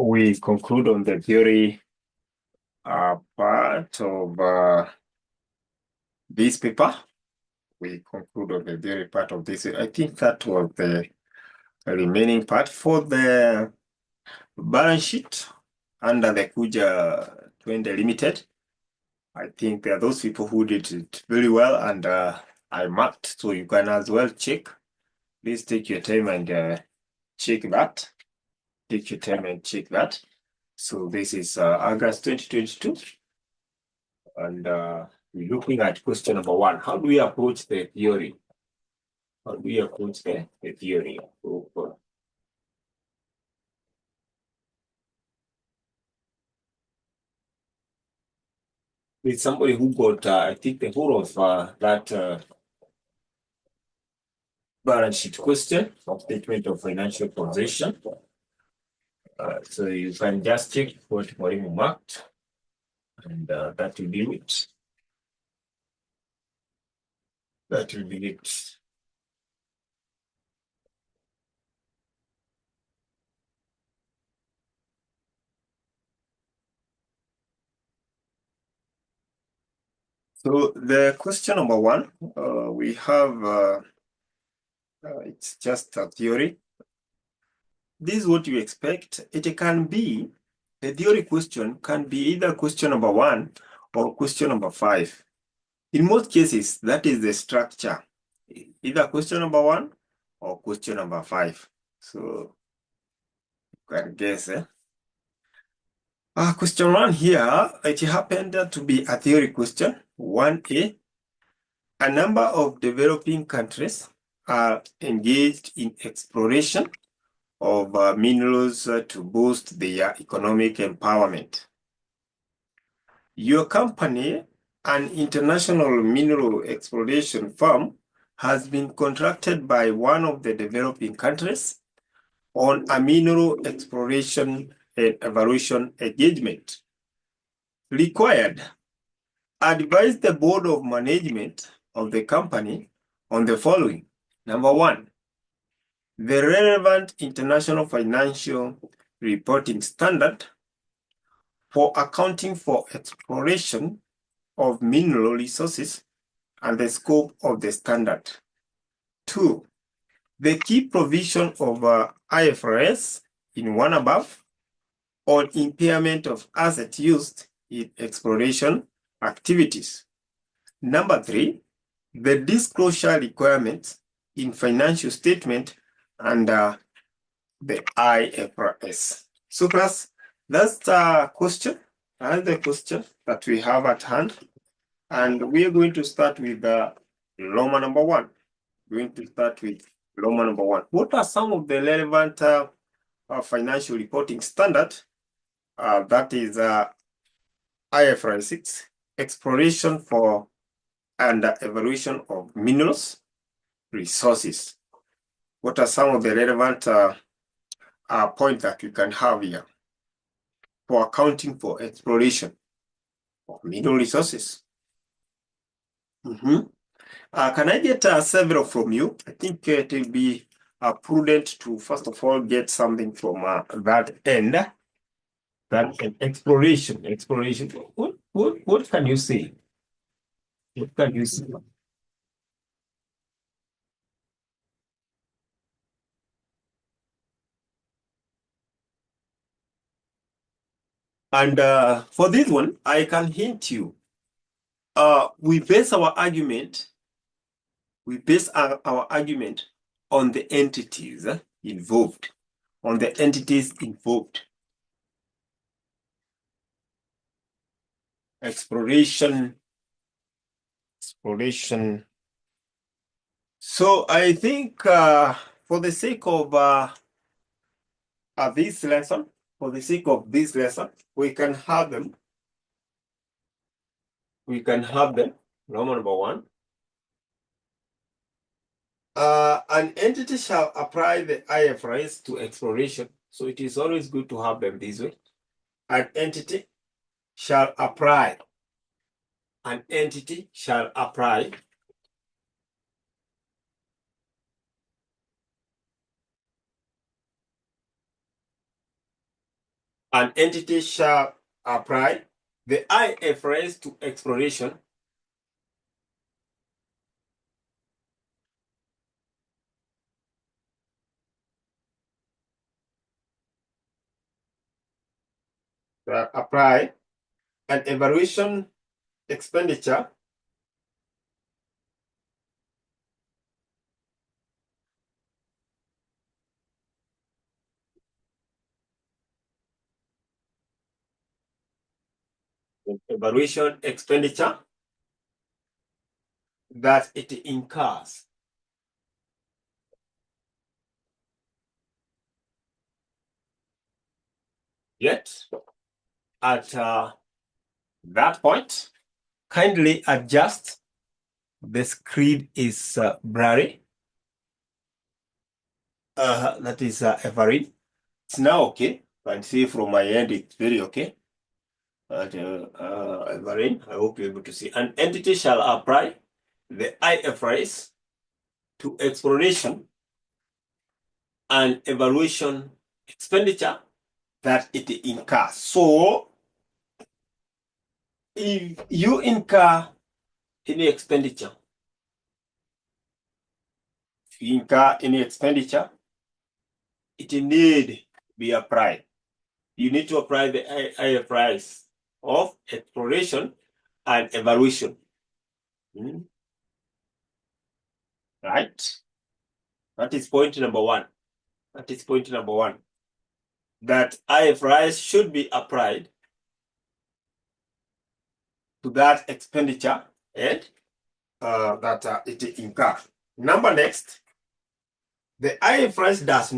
we conclude on the theory part of this paper. We conclude on the theory part of this. I think that was the remaining part for the balance sheet under the 𝐂𝐨𝐿𝐻𝐸 Limited. I think there are those people who did it very well, and I marked, so you can as well check. Please take your time and check that. Take your time and check that. So this is August 2022, and we're looking at question number 1. How do we approach the theory? How do we approach the theory? With somebody who got, I think, the whole of that balance sheet question of statement of financial position. So you can just check what Mwalimu marked, and that will be it. That will be it. So the question number 1, we have, it's just a theory. This is what you expect. It can be, the theory question can be either question number 1 or question number 5. In most cases, that is the structure, either question number 1 or question number 5. So you can guess. Question 1 here, it happened to be a theory question, 1A. A number of developing countries are engaged in exploration of minerals to boost their economic empowerment. Your company, an international mineral exploration firm, has been contracted by one of the developing countries on a mineral exploration and evaluation engagement. Required, advise the board of management of the company on the following. Number 1, the relevant international financial reporting standard for accounting for exploration of mineral resources and the scope of the standard. 2, the key provision of IFRS in 1 above on impairment of assets used in exploration activities. Number 3, the disclosure requirements in financial statement under the IFRS. So class, that's the question. That's the question that we have at hand. And we are going to start with Roman number 1. We're going to start with Roman number 1. What are some of the relevant financial reporting standard? That is IFRS 6, exploration for and evaluation of minerals resources. What are some of the relevant points that we can have here for accounting for exploration of mineral resources? Can I get several from you? I think it will be prudent to first of all get something from that end. That exploration. What can you say? What can you say? And for this one, I can hint you. We base our argument. We base our argument on the entities involved. On the entities involved. Exploration. So I think for the sake of this lesson, we can have them. Roman number 1. An entity shall apply the IFRS to exploration. So it is always good to have them this way. An entity shall apply. An entity shall apply an entity shall apply the IFRS to exploration apply an evaluation expenditure that it incurs. Yet, at that point, kindly adjust. The screen is blurry. That is Everin. It's now okay. You can see from my end, it's very okay. Everin, I hope you're able to see. An entity shall apply the IFRS to exploration and evaluation expenditure that it incurs. So, if you incur any expenditure, it need to be applied. You need to apply the IFRS of exploration and evaluation. Right? That is point number one. That IFRS should be applied to that expenditure and that it incur. Number next, the IFRS does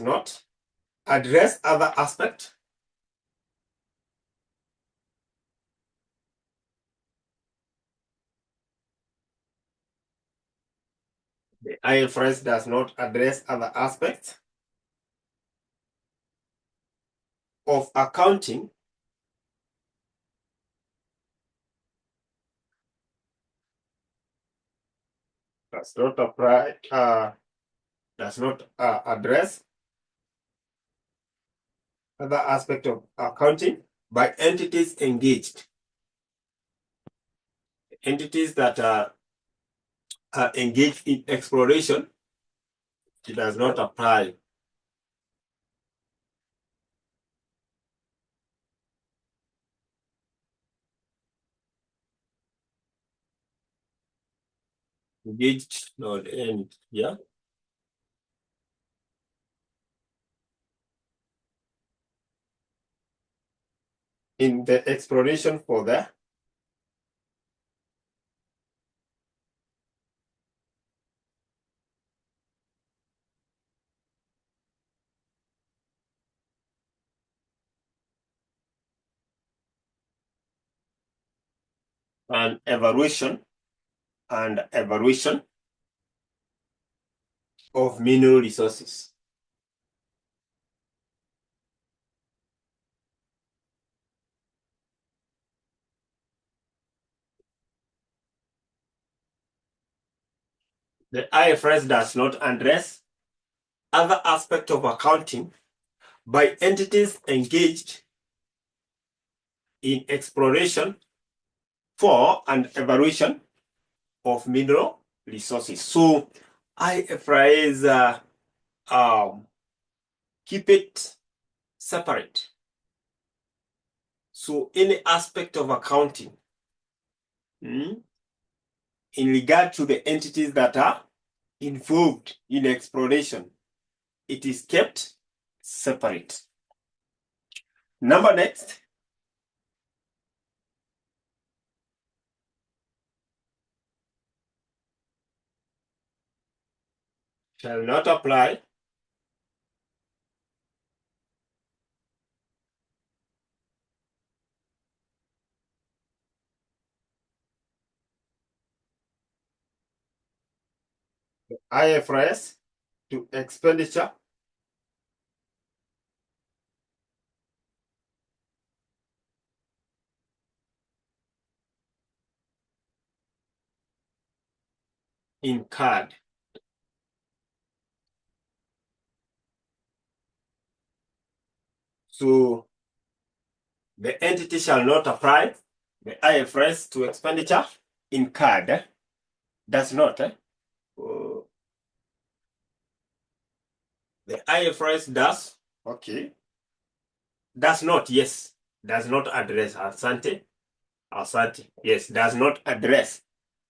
not address other aspects the IFRS does not address other aspects of accounting does not apply does not address other aspect of accounting by entities engaged. Entities that are engaged in exploration, it does not apply. Engaged, not end, yeah. In the exploration for the and evaluation of mineral resources. The IFRS does not address other aspects of accounting by entities engaged in exploration for and evaluation of mineral resources. So IFRS keep it separate. So any aspect of accounting in regard to the entities that are involved in exploration, it is kept separate. Number next, shall not apply IFRS to expenditure incurred. So the entity shall not apply the IFRS to expenditure incurred. Does not. The IFRS does. Okay. Does not. Yes. Does not address. Asante. Asante. Yes. Does not address.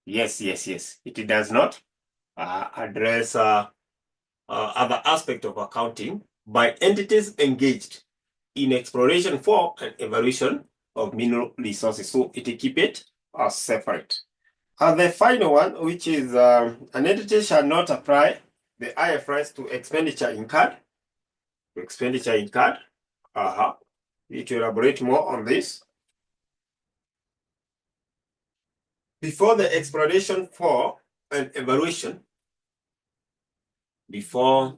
Yes. Yes. Yes. It does not address other aspect of accounting by entities engaged in exploration for and evaluation of mineral resources. So it keep it separate. The final one, which is an entity shall not apply the IFRS to expenditure incurred. Expenditure incurred. It will elaborate more on this. Before the exploration for and evaluation, before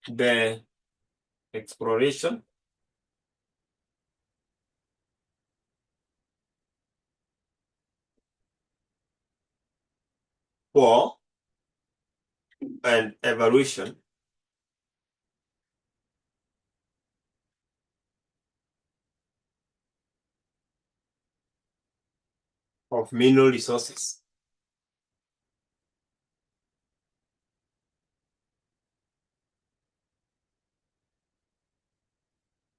the exploration for and evaluation of mineral resources.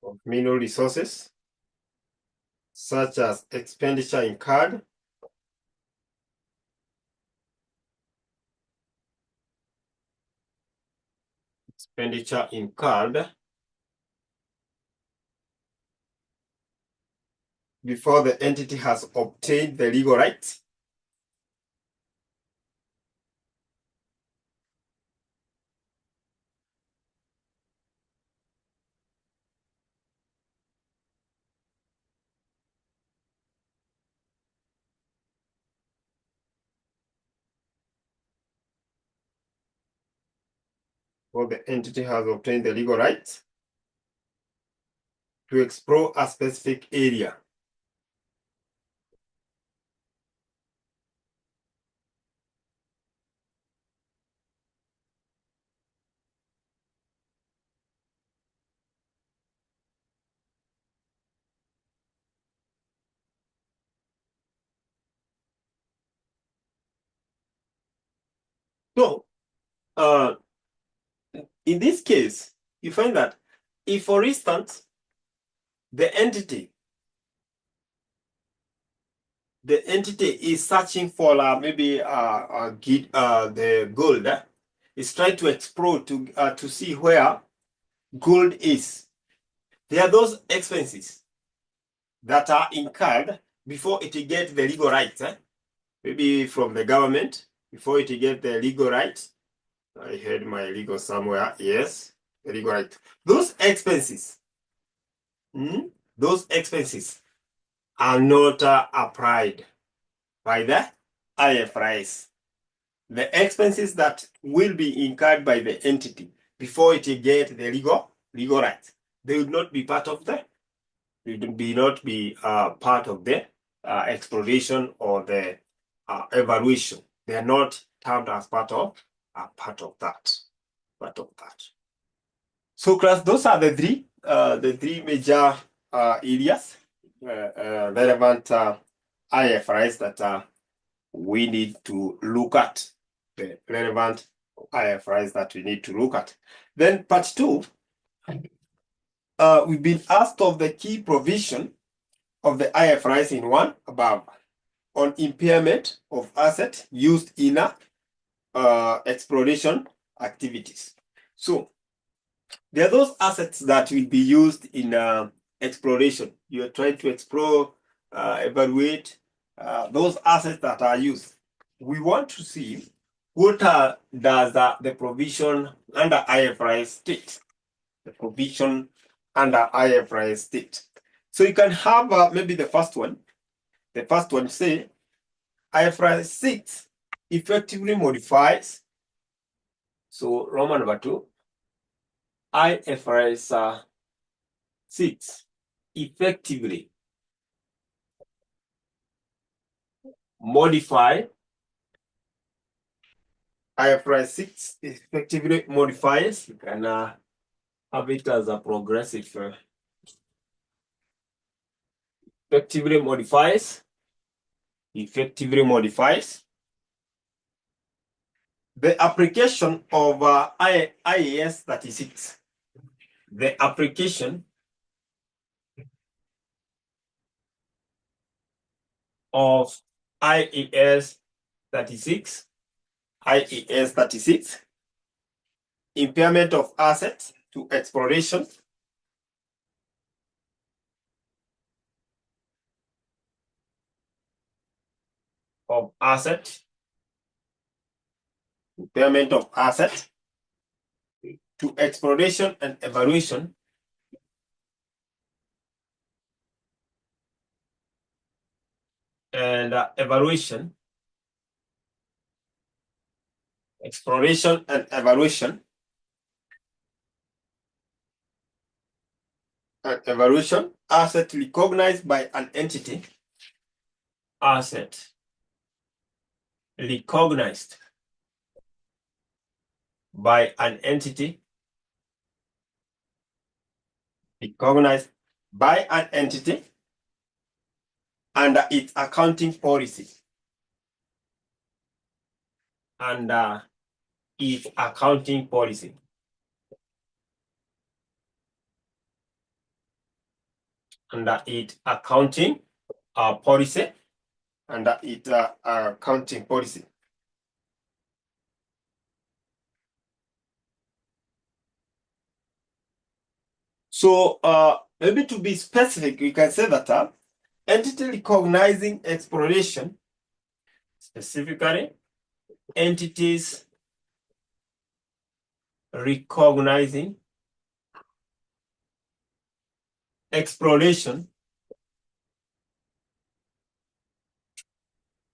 Of mineral resources, such as expenditure incurred, before the entity has obtained the legal rights or the entity has obtained the legal rights to explore a specific area. So, in this case, you find that if, for instance, the entity is searching for maybe the gold, is trying to explore to see where gold is. There are those expenses that are incurred before it gets the legal rights, maybe from the government, before it gets the legal rights. I had my legal somewhere. Yes, the legal right. Those expenses, those expenses are not applied by the IFRS. The expenses that will be incurred by the entity before it gets the legal rights, they will not be part of the part of the exploration or the evaluation. They are not termed as part of that. So, class, those are the three major areas relevant IFRS that we need to look at. The relevant IFRS that we need to look at. Then, part 2. We've been asked of the key provision of the IFRS in 1 above on impairment of asset used in exploration activities. So, there are those assets that will be used in exploration. You are trying to explore, evaluate those assets that are used. We want to see what does the provision under IFRS state. The provision under IFRS state. So you can have maybe the first one. The first one say IFRS 6 effectively modifies. So Roman number 2. IFRS 6 effectively modify IFRS 6 effectively modifies. You can have it as a progressive. Effectively modifies. Effectively modifies. The application of IAS 36. The application of IAS 36. IAS 36. Impairment of assets to exploration. Of asset. Impairment of asset to exploration and evaluation. And evaluation. Exploration and evaluation. And evaluation. Asset recognized by an entity. Asset recognized by an entity. Recognized by an entity under its accounting policy. Under its accounting policy. Under its accounting policy. Under its accounting policy. So maybe to be specific, we can say that entity recognizing exploration, specifically entities recognizing exploration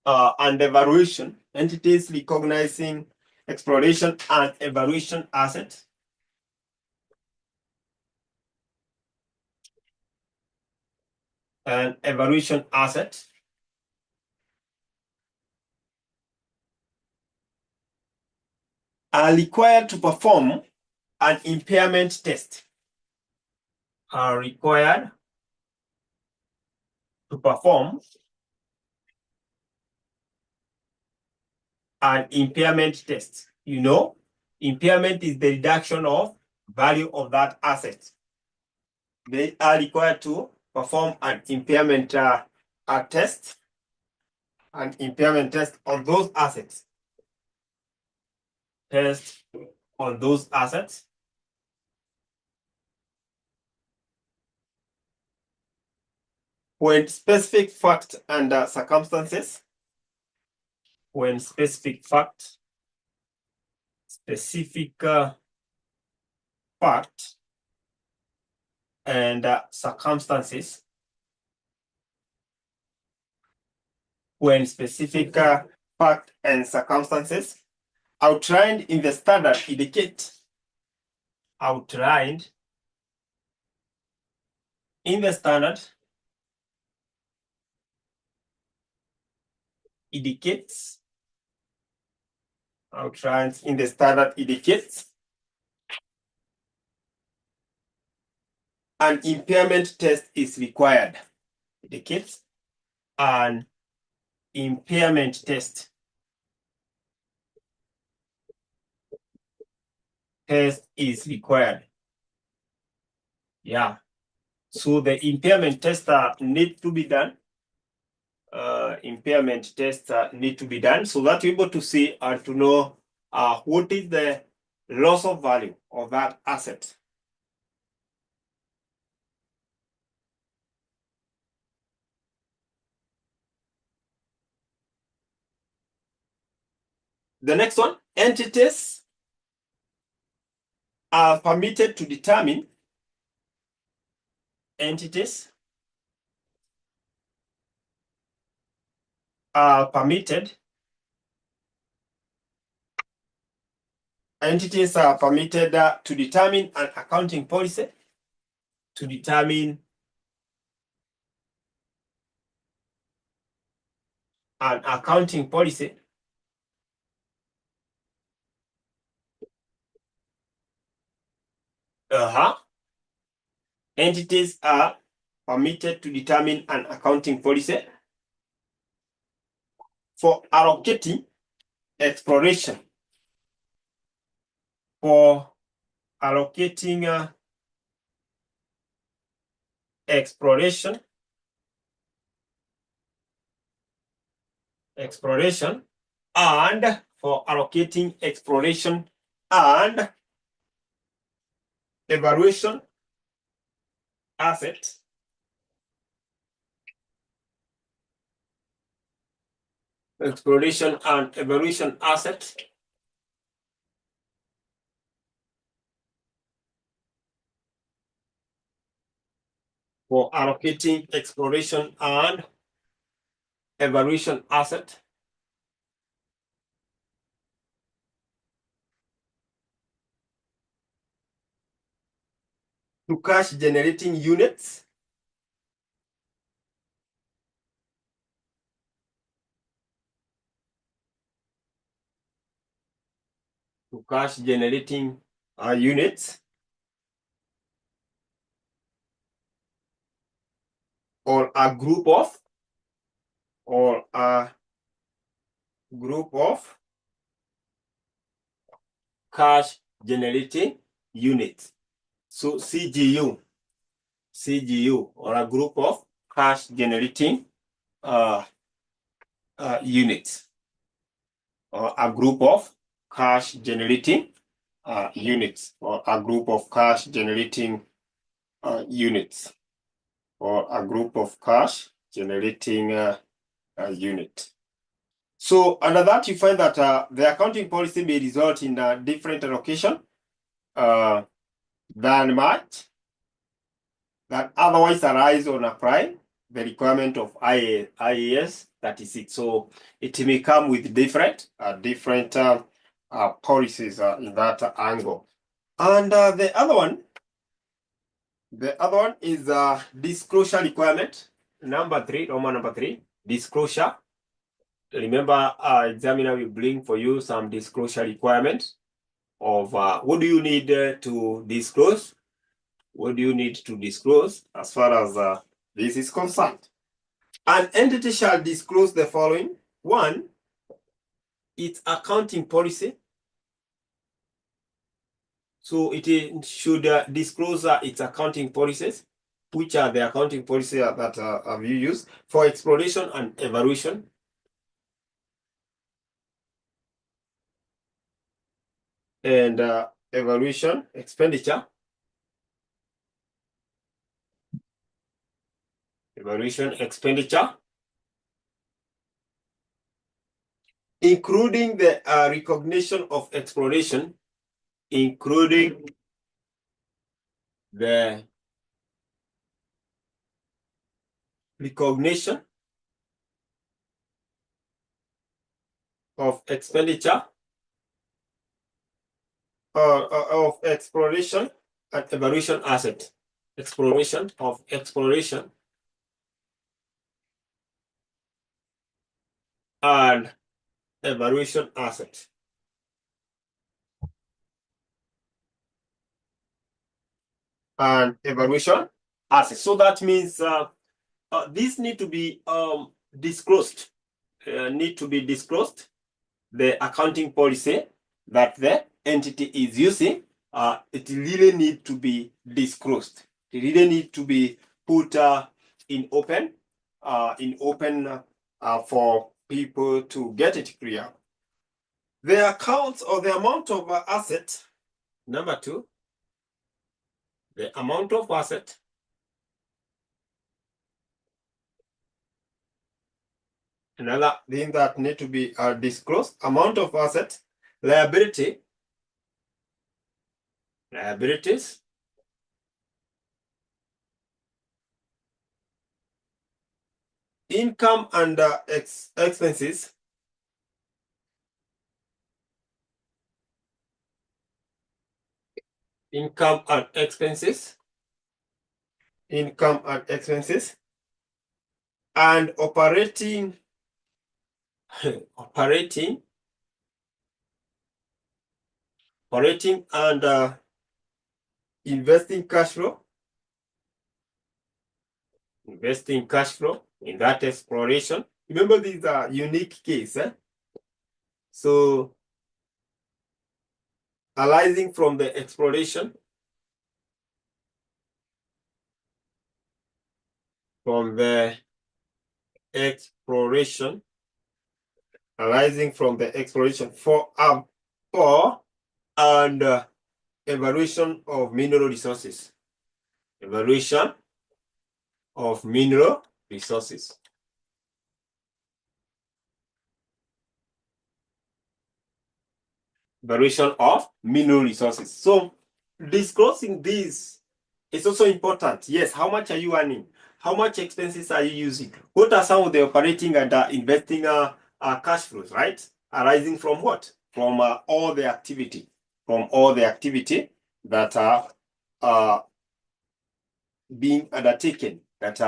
and evaluation, entities recognizing exploration and evaluation assets. And evaluation assets. Are required to perform an impairment test. Are required to perform an impairment test. You know, impairment is the reduction of value of that asset. They are required to perform an impairment test. An impairment test on those assets. Test on those assets. When specific facts and circumstances. When specific fact, fact and circumstances. When specific fact and circumstances outlined in the standard indicate. Outlined in the standard indicates. Outlined in the standard indicates. An impairment test is required. Indicates an impairment test. Test is required. Yeah. So the impairment test need to be done. Impairment tests need to be done so that you're able to see and to know what is the loss of value of that asset. The next one, entities are permitted to determine. Entities are permitted. Entities are permitted to determine an accounting policy. To determine an accounting policy. entities are permitted to determine an accounting policy for allocating exploration, for allocating exploration, and for allocating exploration and evaluation assets exploration and evaluation assets for allocating exploration and evaluation asset to cash generating units units or a group of cash generating units. So CGU or a group of cash generating units, or a group of cash generating units, or a group of cash generating units, or a group of cash generating unit. So under that, you find that the accounting policy may result in a different allocation than much that otherwise arise on applying the requirement of IAS 36. So it may come with different policies in that angle. And the other one is disclosure requirement. Roman number 3, disclosure. Remember, examiner will bring for you some disclosure requirements of what do you need to disclose? What do you need to disclose as far as this is concerned? An entity shall disclose the following. 1, its accounting policy. So it should disclose its accounting policies. Which are the accounting policies that have you used for exploration and evaluation? And evaluation expenditure. Evaluation expenditure, including the recognition of exploration, including the recognition of expenditure of exploration and evaluation asset. Exploration and evaluation asset. And evaluation asset. So that means these need to be disclosed. The accounting policy that the entity is using, it really need to be disclosed. It really need to be put in open for people to get it clear. The accounts or the amount of asset. Number 2, the amount of asset another thing that need to be disclosed. Amount of asset, liabilities, income and expenses, income and expenses, and operating and investing cash flow, investing cash flow in that exploration. Remember, these are unique case. So arising from the exploration, arising from the exploration for and evaluation of mineral resources. Evaluation of mineral resources. Evaluation of mineral resources. So disclosing this is also important. Yes, how much are you earning? How much expenses are you using? What are some of the operating and investing cash flows, right? Arising from what? From all the activity. From all the activity that are being undertaken. And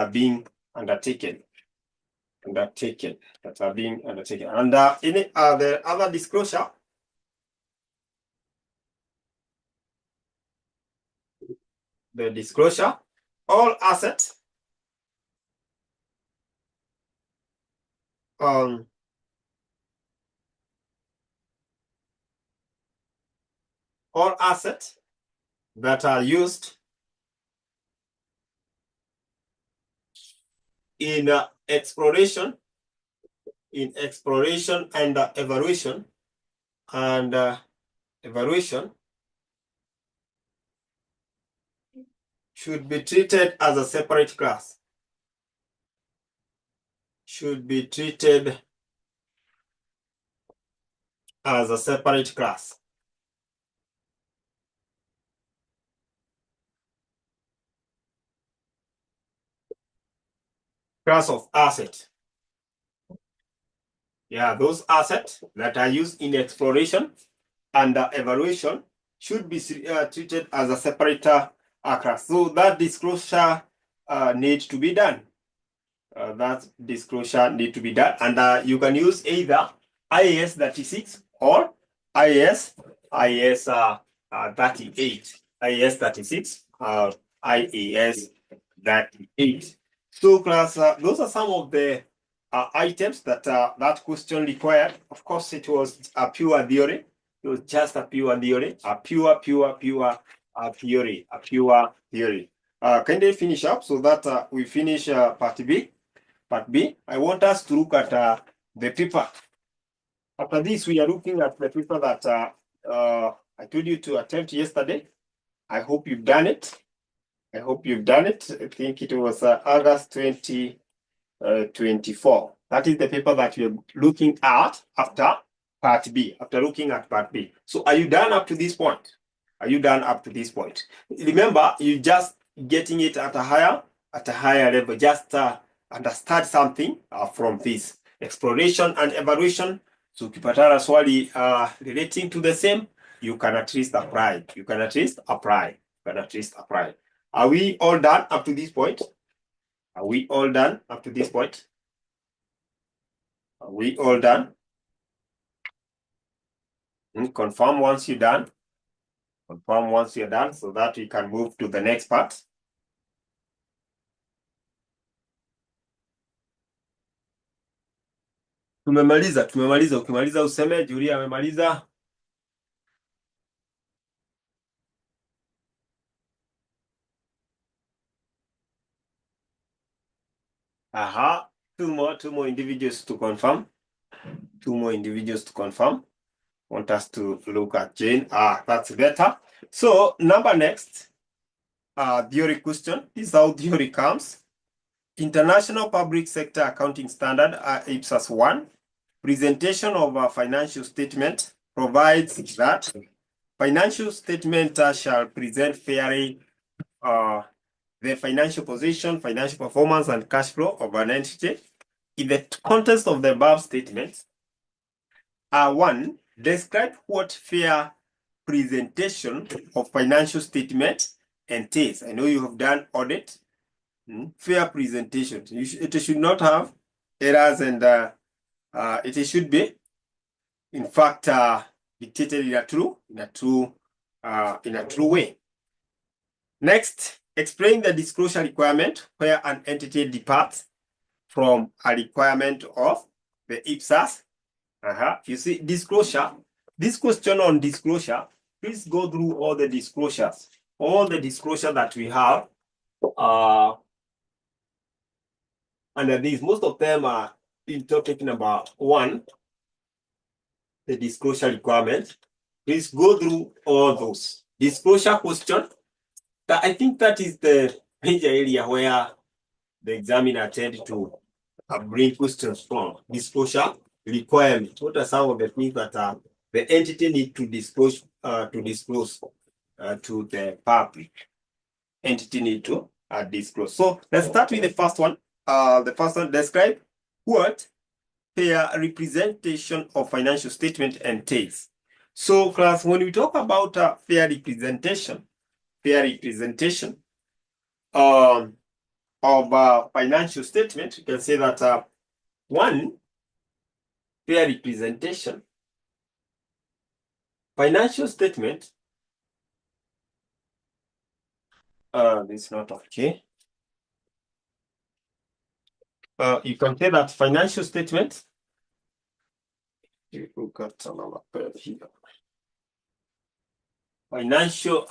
any the other disclosure, the disclosure, all assets that are used in exploration and evaluation should be treated as a separate class. Should be treated as a separate class. Class of asset. Yeah, those assets that are used in exploration and evaluation should be treated as a separate class. So that disclosure needs to be done. And you can use either IAS 36 or IAS 38. IAS 36 or IAS 38. So class, those are some of the items that that question required. Of course, it was a pure theory. It was just a pure theory, a pure theory. Kindly finish up so that we finish part B. Part B, I want us to look at the paper. After this, we are looking at the paper that I told you to attempt yesterday. I hope you've done it. I think it was August 2024. That is the paper that we're looking at after part B, after looking at part B. So are you done up to this point? Remember, you just getting it at a higher level. Just understand something from this exploration and evaluation. So ukipatana swali relating to the same, you can at least apply. Are we all done up to this point? Are we all done? Confirm once you're done. So that we can move to the next part. Tumemaliza. Ukimaliza useme Julia amemaliza. Aha, two more individuals to confirm. Want us to look at Jane. That's better. So number next, theory question. This is how theory comes. International Public Sector Accounting Standard, IPSAS 1. Presentation of a financial statement provides that financial statement shall present fairly the financial position, financial performance, and cash flow of an entity. In the context of the above statements, 1. Describe what fair presentation of financial statement entails. I know you have done audit. Fair presentation. It should not have errors, and it should be, in fact, dictated in a true way. Next, explain the disclosure requirement where an entity departs from a requirement of the 𝐸𝐴𝑟𝐻. You see, disclosure, this question on disclosure, please go through all the disclosures that we have under these. Most of them are in topic number 1, the disclosure requirement. Please go through all those. Disclosure question, I think that is the major area where the examiner tend to bring questions from. Disclosure requirement. What are some of the things that the entity need to disclose to the public? Entity need to disclose. So let's start with the first one. The first one, describe what fair representation of financial statement entails. So class, when we talk about fair representation of financial statement, you can say that one, fair representation, financial statement, this is not okay. You can say that financial statement, you got another pair here. Financial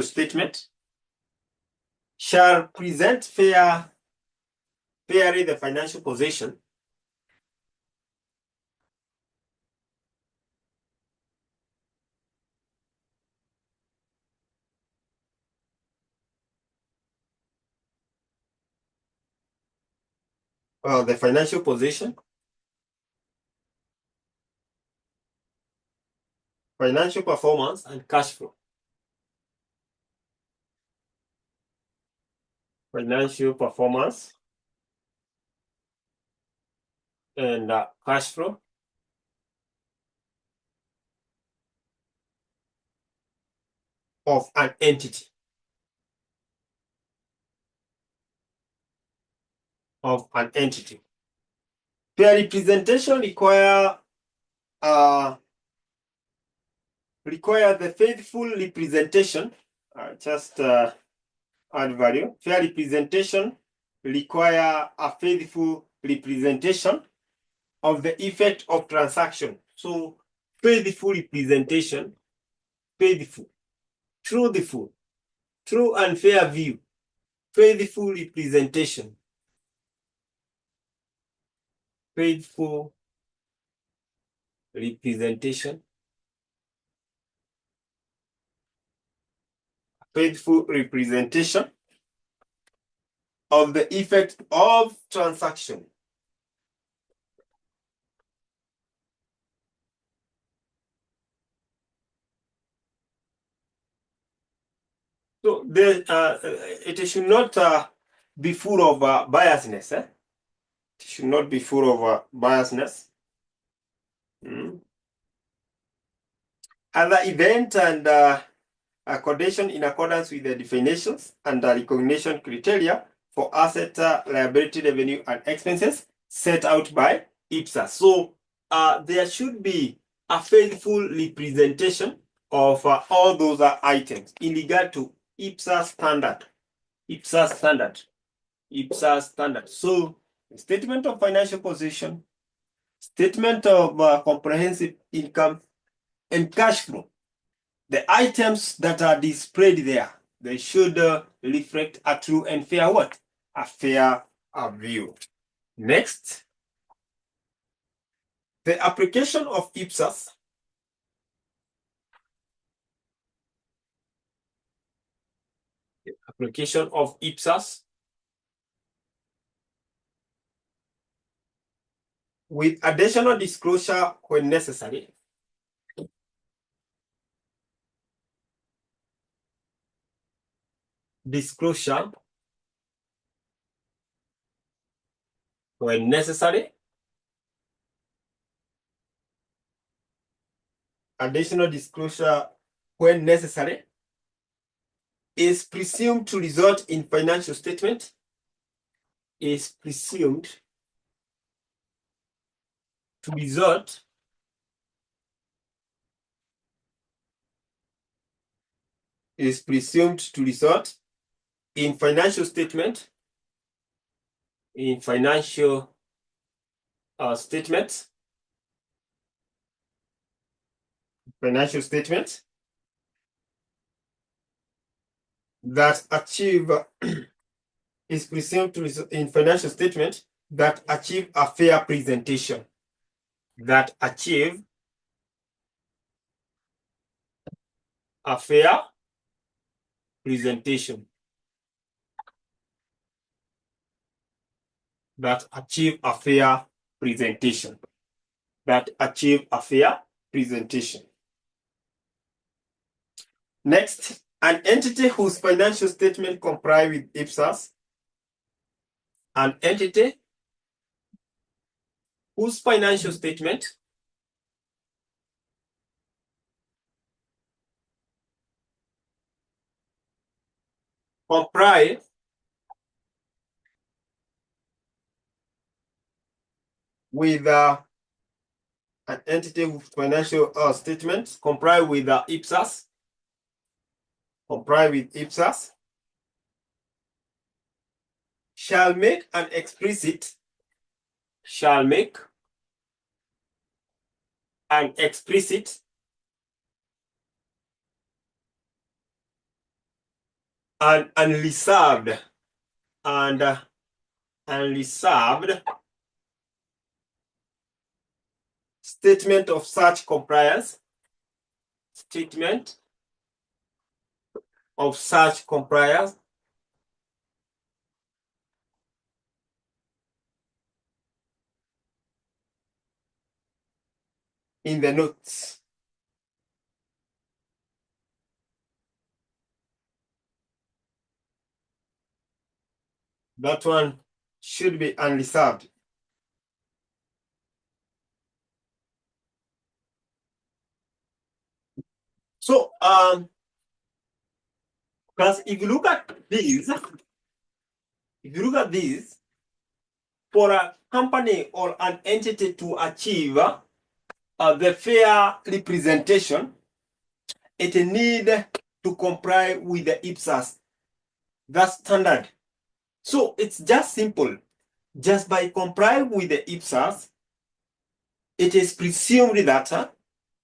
statement shall present fairly the financial position the financial position, financial performance, and cash flow. Financial performance and cash flow of an entity. Fair representation require the faithful representation. Add value. Fair representation require a faithful representation of the effect of transaction. So faithful representation, faithful, truthful, true and fair view, faithful representation, faithful representation, of the effect of transaction. So it should not be full of biasness. It should not be full of biasness. Other event and condition in accordance with the definitions and the recognition criteria for asset, liability, revenue, and expenses set out by 𝐸𝐴𝑟𝐻. So there should be a faithful representation of all those items in regard to 𝐸𝐴𝑟𝐻 standard. 𝐸𝐴𝑟𝐻 standard. So statement of financial position, statement of comprehensive income, and cash flow. The items that are displayed there, they should reflect a true and fair what? A fair view. Next, the application of 𝐸𝐴𝑟𝐻 with additional disclosure when necessary. Disclosure when necessary. Additional disclosure when necessary is presumed to result in financial statement. Is presumed to result is presumed to result in financial statements that achieve is presumed to result in financial statements that achieve a fair presentation. That achieve a fair presentation. That achieve a fair presentation. That achieve a fair presentation. Next, an entity whose financial statement comply with 𝐸psas. An entity whose financial statement comply with an entity whose financial statements comply with 𝐸psas. Comply with 𝐸psas shall make an explicit and unreserved statement of such compliance. Statement of such compliance in the notes. That one should be unreserved. So, because if you look at these, for a company or an entity to achieve the fair representation, it needs to comply with the 𝐸psas. That's standard. So it's just simple. Just by complying with the 𝐸psas, it is presumed that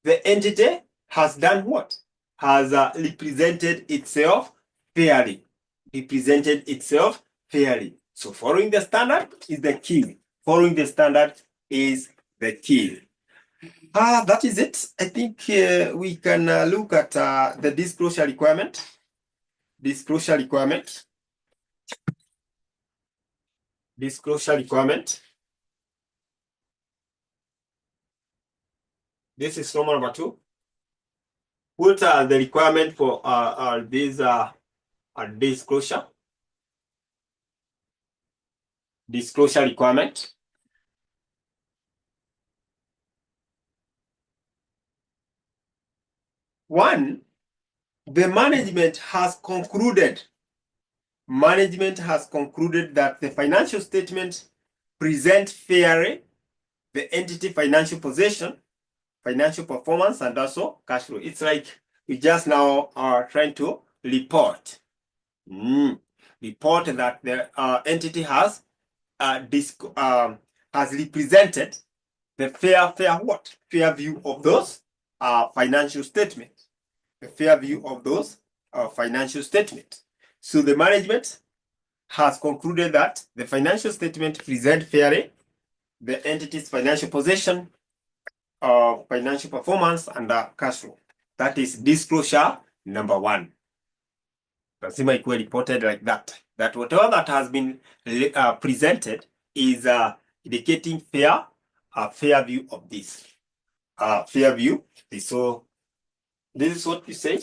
the entity has done what? Has represented itself fairly. Represented itself fairly. So following the standard is the key. Following the standard is the key. That is it. I think we can look at the disclosure requirement. Disclosure requirement. Disclosure requirement. This is Roman number 2. What are the requirements for this disclosure? Disclosure requirement. One, the management has concluded that the financial statement present fairly the entity financial position, financial performance, and also cash flow. It's like we just now are trying to report. Report that the entity has represented the fair view of those financial statements. The fair view of those financial statements. So the management has concluded that the financial statement present fairly the entity's financial position, financial performance, and cash flow. That is disclosure number 1. Lazima ikuwe reported like that. That whatever that has been presented is indicating fair view of this. Fair view. So this is what we say.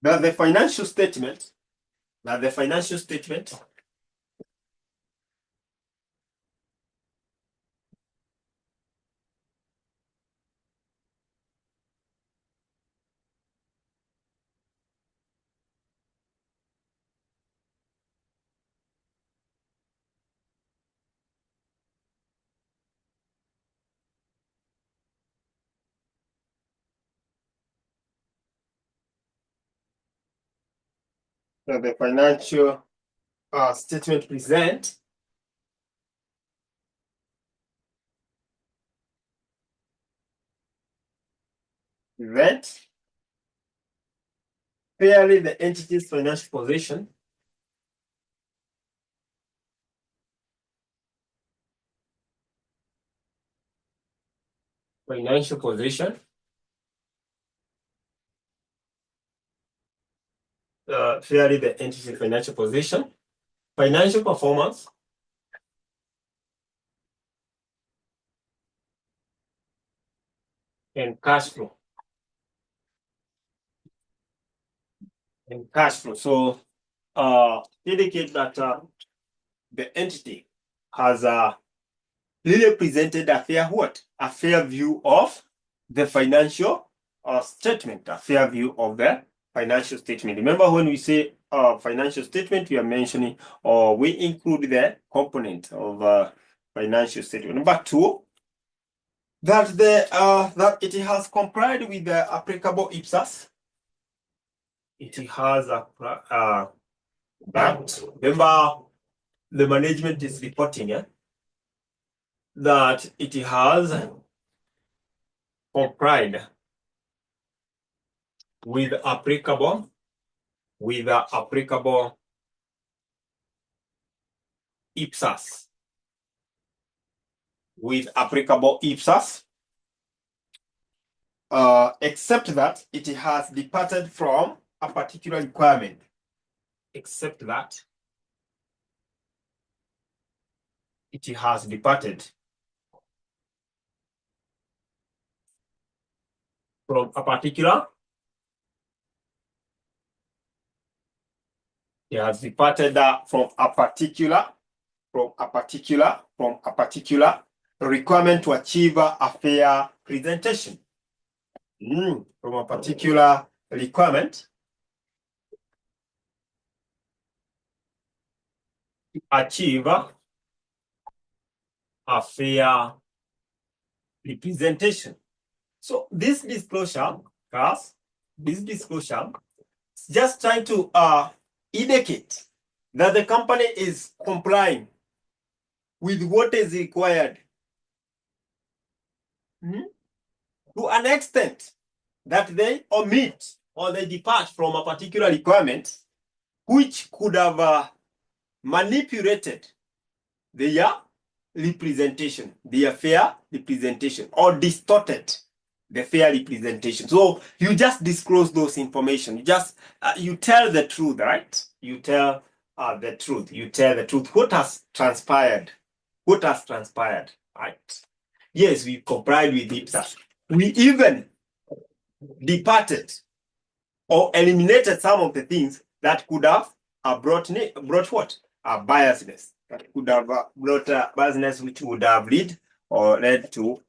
That the financial statement the financial statement present fairly the entity's financial position fairly the entity's financial position, financial performance, and cash flow. So indicate that the entity has really presented a fair what? A fair view of the financial statement, a fair view of the financial statement. Remember, when we say financial statement, we are mentioning or we include the component of financial statement. Number two, that that it has complied with the applicable IPSAS. It has that. Remember, the management is reporting that it has complied with applicable IPSAS. With applicable IPSAS, except that it has departed from a particular requirement. Except that it has departed from a particular. It has departed from a particular requirement to achieve a fair presentation. From a particular requirement to achieve a fair representation. So this disclosure, class, is just trying to indicate that the company is complying with what is required to an extent that they omit or they depart from a particular requirement which could have manipulated their representation, their fair representation, or distorted the fair representation. So you just disclose those information. You just you tell the truth, right? You tell the truth. You tell the truth. What has transpired? What has transpired? Right? Yes, we complied with IPSAS. We even departed or eliminated some of the things that could have brought what? A biasness. That could have brought a biasness which would have led to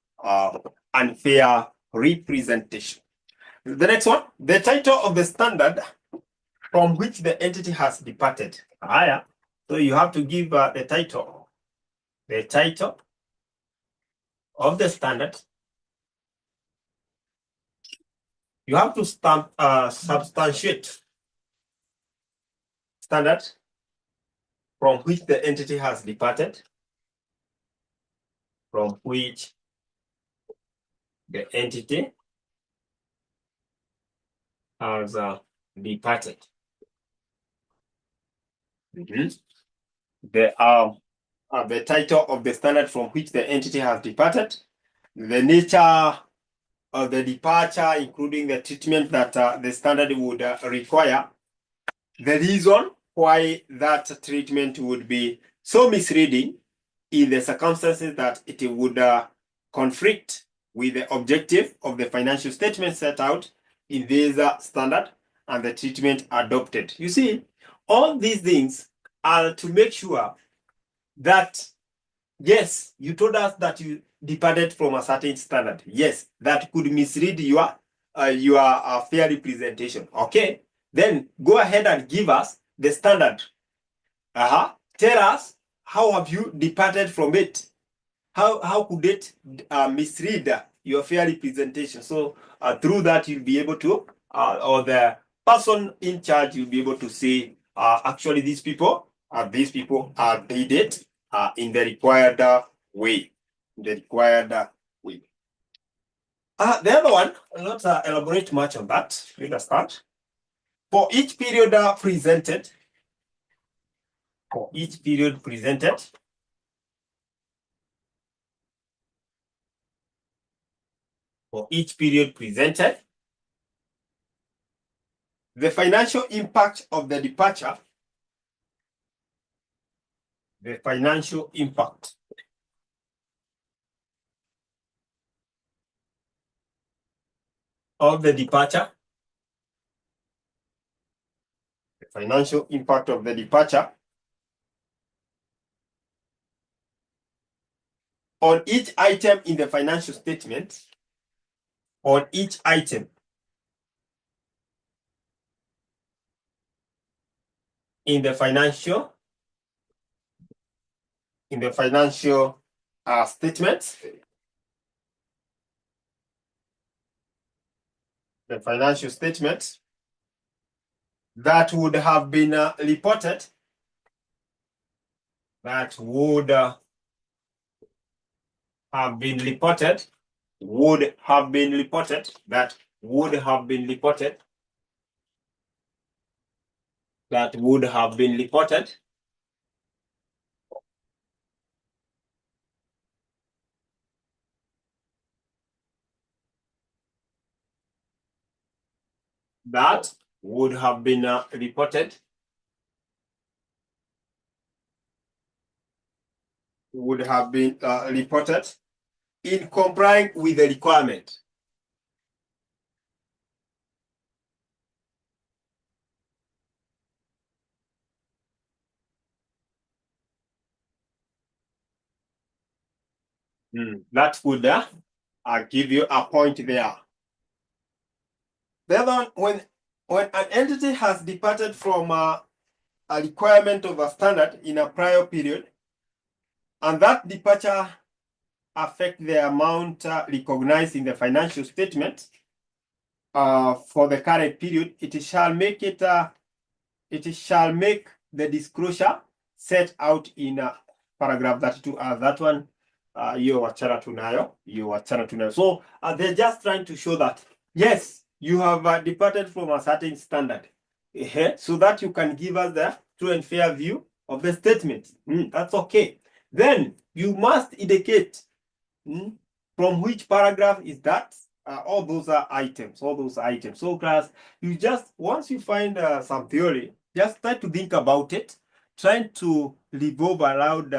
unfair representation. The next one, the title of the standard from which the entity has departed. So you have to give the title of the standard. You have to substantiate standard from which the entity has departed. From which the entity has departed. The title of the standard from which the entity has departed, the nature of the departure, including the treatment that the standard would require, the reason why that treatment would be so misleading in the circumstances that it would conflict with the objective of the financial statement set out in this standard and the treatment adopted. You see, all these things are to make sure that, yes, you told us that you departed from a certain standard. Yes, that could mislead your fair representation. Okay, then go ahead and give us the standard. Tell us, how have you departed from it? How could it mislead your fair representation? So through that, you'll be able to, or the person in charge will be able to say Actually, these people did it in the required way. The other one, I'll not elaborate much on that. You understand? For each period presented, the financial impact of the departure, on each item in the financial statement, statements, that would have been reported, would have been reported, in complying with the requirement. That would give you a point there. The other one, when an entity has departed from a requirement of a standard in a prior period, and that departure affect the amount recognized in the financial statement for the current period, it shall make the disclosure set out in paragraph 32. That one, you wachana tunayo. So they're just trying to show that yes, you have departed from a certain standard, so that you can give us the true and fair view of the statement. That's okay. Then you must indicate from which paragraph is that. All those items. So class, you just, once you find some theory, just try to think about it, trying to revolve around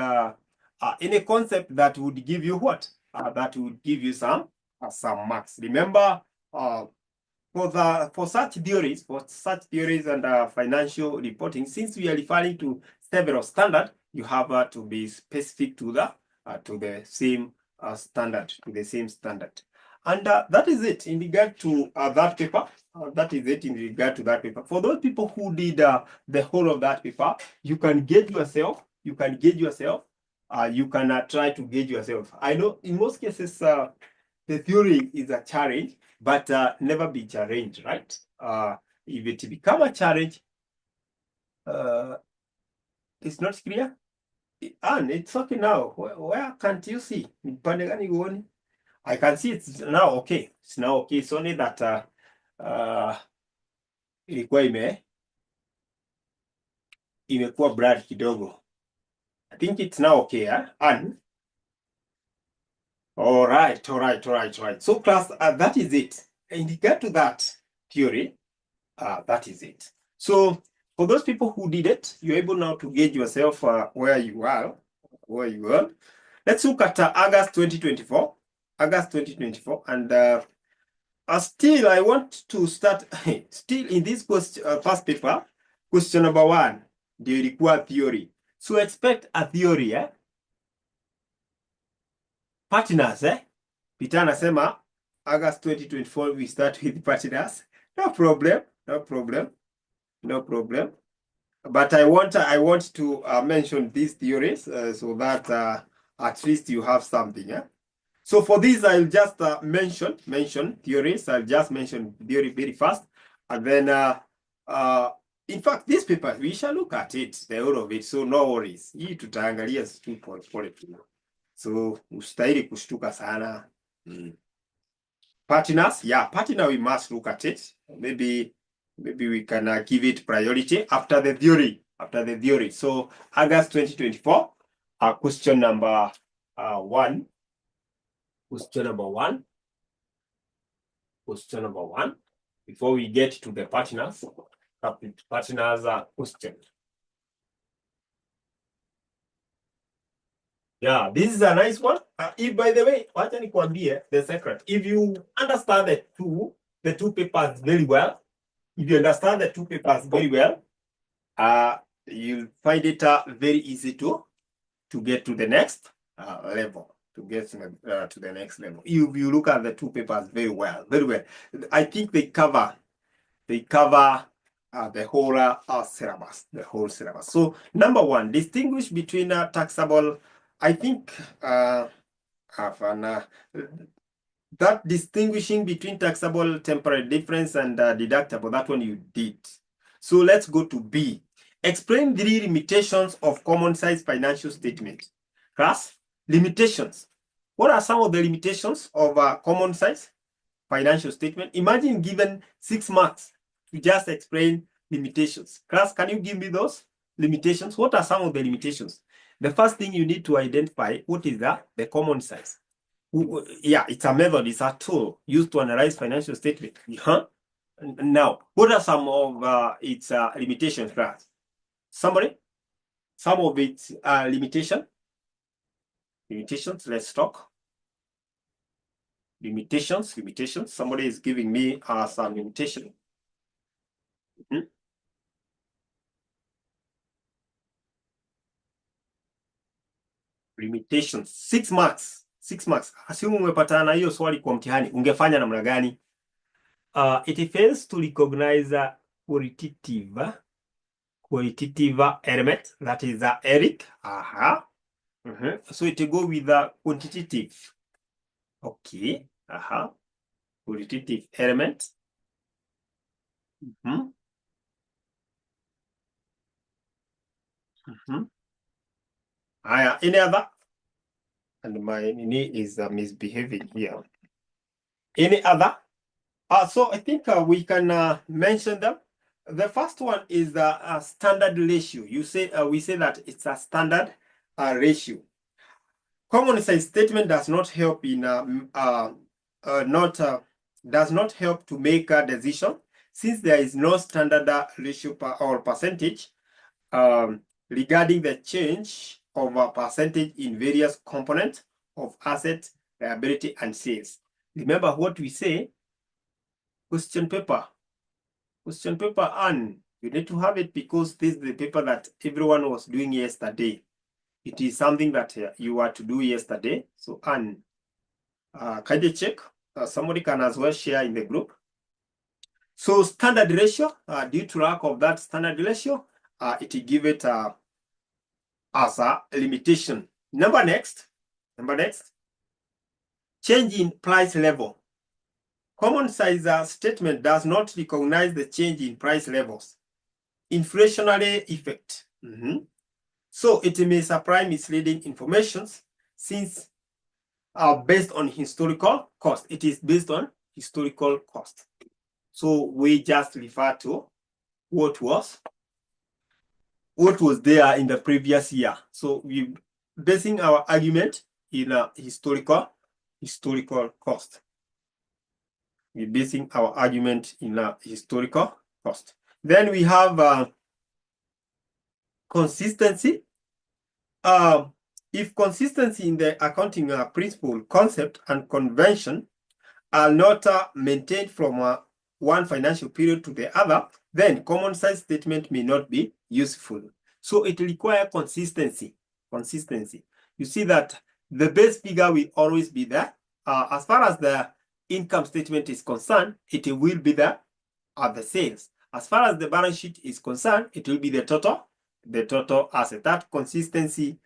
any concept that would give you what? That would give you some marks. Remember, for such theories and financial reporting, since we are referring to several standards, you have to be specific to the same standard, And that is it in regard to that paper. For those people who did the whole of that paper, you can gauge yourself. You can try to gauge yourself. I know in most cases the theory is a challenge, but never be challenged, right? If it become a challenge, it's not clear. And it's okay now. Where can't you see? I can see it's now okay. It's only that ilikuwa imekuwa blurred kidogo. I think it's now okay, And all right. So class, that is it. In regard to that theory, that is it. So for those people who did it, you're able now to gauge yourself where you are. Let's look at August 2024. And still I want to start still in this first paper, question number 1, do you require theory? So expect a theory, partners, Peter anasema August 2024 we start with partners. No problem. But I want to mention these theories so that at least you have something. So for this, I'll just mention theories. I'll just mention theory very fast, and then in in fact, this paper, we shall look at it, the whole of it, so no worries. Hii tutaangalia tu pole tu. So, ustahili kushtuka sana. Partners, yeah, partner, we must look at it. Maybe we can give it priority after the theory. So, August 2024, question number 1. Question number one. Before we get to the partners question. Yeah, this is a nice one. If, by the way, wacha nikwambie the secret. If you understand the two papers very well, you'll find it very easy to get to the next level. If you look at the two papers very well. I think they cover the whole syllabus. So, number 1, distinguish between taxable. I think that distinguishing between taxable temporary difference and deductible, that one you did. So let's go to B. Explain 3 limitations of common size financial statement. Class, limitations. What are some of the limitations of common size financial statement? Imagine given 6 marks to just explain limitations. Class, can you give me those limitations? What are some of the limitations? The first thing you need to identify, what is the common size? Yeah, it's a method, it's a tool used to analyze financial statement. Now, what are some of its limitations, class? Somebody? Some of its limitations, let's talk. Limitations. Somebody is giving me some limitation. Limitations. 6 marks. Assume umepatana na hiyo swali kwa mtihani, ungefanya namna gani? It fails to recognize qualitative element, that is Eric. So it go with the quantitative. Okay. Qualitative element. Any other? And my knee is misbehaving here. Any other? So I think we can mention them. The first one is the standard ratio. We say that it's a standard ratio. Common size statement does not help in does not help to make a decision, since there is no standard ratio or percentage regarding the change of a percentage in various components of asset, liability, and sales. Remember what we say? Question paper, and you need to have it because this is the paper that everyone was doing yesterday. It is something that you were to do yesterday. So, can you check? Somebody can as well share in the group. So, standard ratio, due to lack of that standard ratio, it give it as a limitation. Number next, change in price level. Common size statement does not recognize the change in price levels. Inflationary effect. So it may supply misleading information since based on historical cost. It is based on historical cost. So we just refer to what was there in the previous year. So we're basing our argument in a historical cost. We're basing our argument in a historical cost. Then we have consistency. If consistency in the accounting principle, concept, and convention are not maintained from one financial period to the other, then common size statement may not be useful. So it requires consistency. You see that the base figure will always be there. As far as the income statement is concerned, it will be there at the sales. As far as the balance sheet is concerned, it will be the total asset. That consistency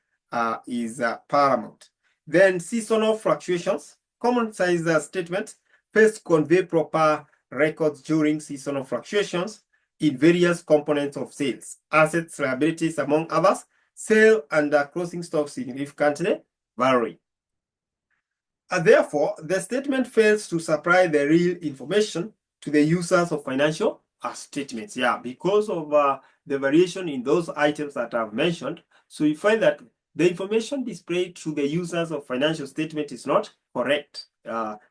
is paramount. Then seasonal fluctuations. Common size statements first convey proper records during seasonal fluctuations in various components of sales, assets, liabilities, among others. Sale and closing stock significantly vary. Therefore, the statement fails to supply the real information to the users of financial statements. Yeah, because of the variation in those items that I've mentioned. So you find that the information displayed to the users of financial statement is not correct.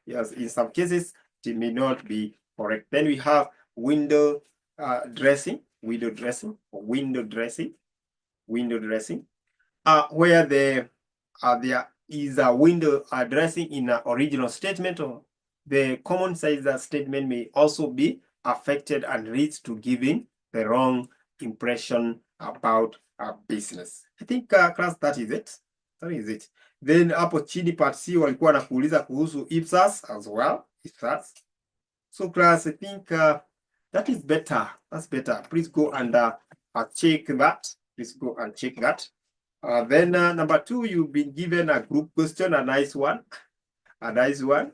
Yes, in some cases, it may not be correct. Then we have window dressing, where there is a window dressing in an original statement, or the common size statement may also be affected and leads to giving the wrong impression about a business. I think class, that is it. That is it. Then hapo chini part C walikuwa nakuuliza kuhusu 𝐸𝐵𝑆𝑠 as well. 𝐸𝐵𝑆𝑠. So class, I think that is better. That's better. Please go and check that. Please go and check that. Then number 2, you've been given a group question, a nice one. A nice one.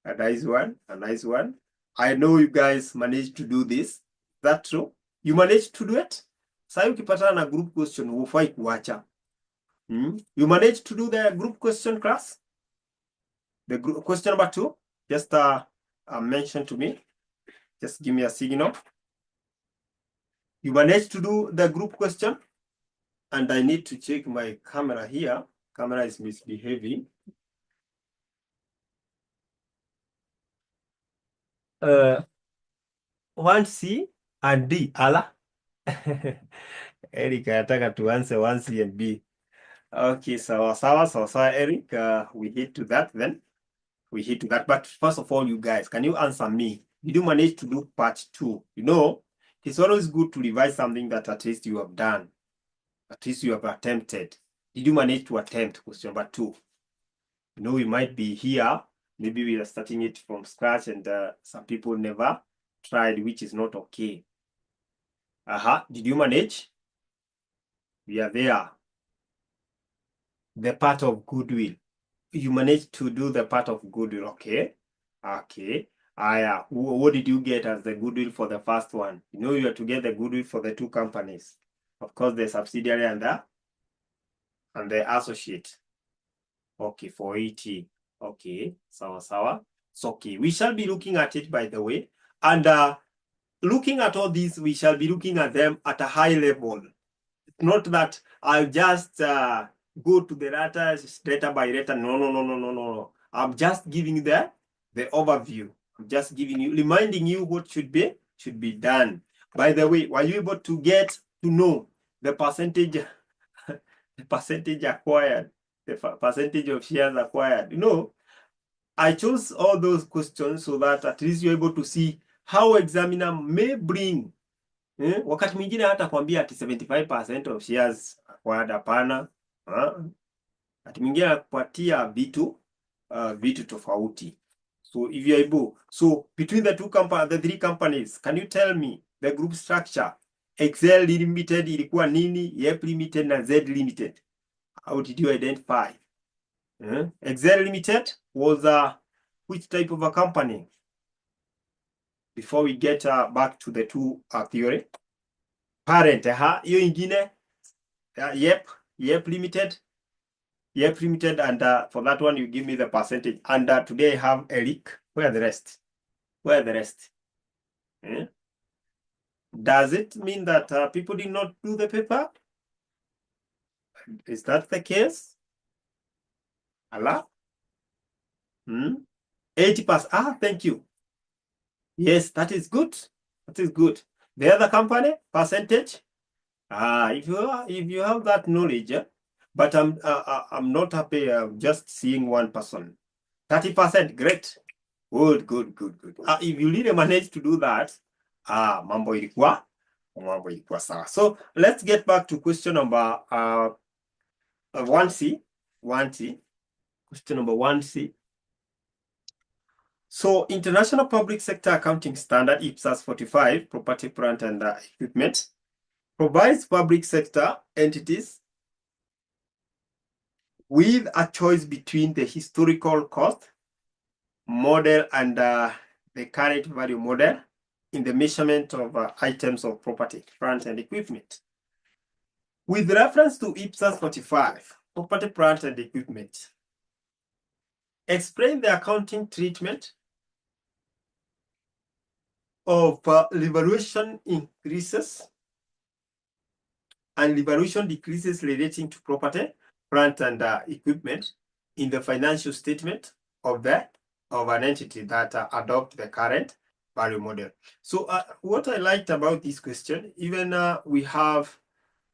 A nice one. A nice one. I know you guys managed to do this. That's true. You managed to do it? Sasa ukipatana na group question, hufai kuacha. You managed to do the group question, class? The group question number 2, just mention to me. Just give me a signal. You managed to do the group question? And I need to check my camera here. Camera is misbehaving. 1C and D, ala. Eric, anataka tuanze 1C and B. Okay, sawa, Eric. We hit to that then. We hit to that. But first of all, you guys, can you answer me? Did you manage to do part 2? You know, it's always good to revise something that at least you have done. At least you have attempted. Did you manage to attempt question number 2? You know, we might be here. Maybe we are starting it from scratch and some people never tried, which is not okay. Did you manage? We are there. The part of goodwill. You managed to do the part of goodwill, okay? Okay. What did you get as the goodwill for the first one? You know, you have to get the goodwill for the 2 companies. Of course, the subsidiary and the associate. Okay, for 80. Okay, sawa. It's okay. We shall be looking at it, by the way. And looking at all these, we shall be looking at them at a high level. Not that I'll just go to the letter by letter. No. I'm just giving the overview. I'm just giving you, reminding you what should be done. By the way, were you able to get to know the percentage, the percentage acquired, the percentage of shares acquired? You know, I chose all those questions so that at least you're able to see how examiner may bring. Wakati mwingine hata kwambia ati 75% of shares acquired, hapana. Wakati mwingine anakupatia vitu tofauti. So if you're able, so between the 3 companies, can you tell me the group structure? Excel Limited ilikuwa nini? Yep Limited na Z Limited. How did you identify? Excel Limited was which type of a company? Before we get back to the 2 theory. Parent, hiyo ingine, Yep Limited. Yep Limited, and for that one, you give me the percentage. And today I have Eric. Where are the rest? Where are the rest? Does it mean that people did not do the paper? Is that the case? Allah? 80%. Thank you. Yes, that is good. That is good. The other company, percentage? If you have that knowledge, but I'm not happy just seeing one person. 30%, great. Good. If you really manage to do that, mambo ilikuwa sawa. So let's get back to question number 1C. Question number 1C. So International Public Sector Accounting Standard 𝐸𝐵𝑆𝑠 45, Property, Plant and Equipment, provides public sector entities with a choice between the historical cost model and the current value model in the measurement of items of property, plant, and equipment. With reference to IPSAS 45, property, plant, and equipment, explain the accounting treatment of revaluation increases and revaluation decreases relating to property, plant, and equipment in the financial statement of an entity that adopt the current value model. So what I liked about this question, even we have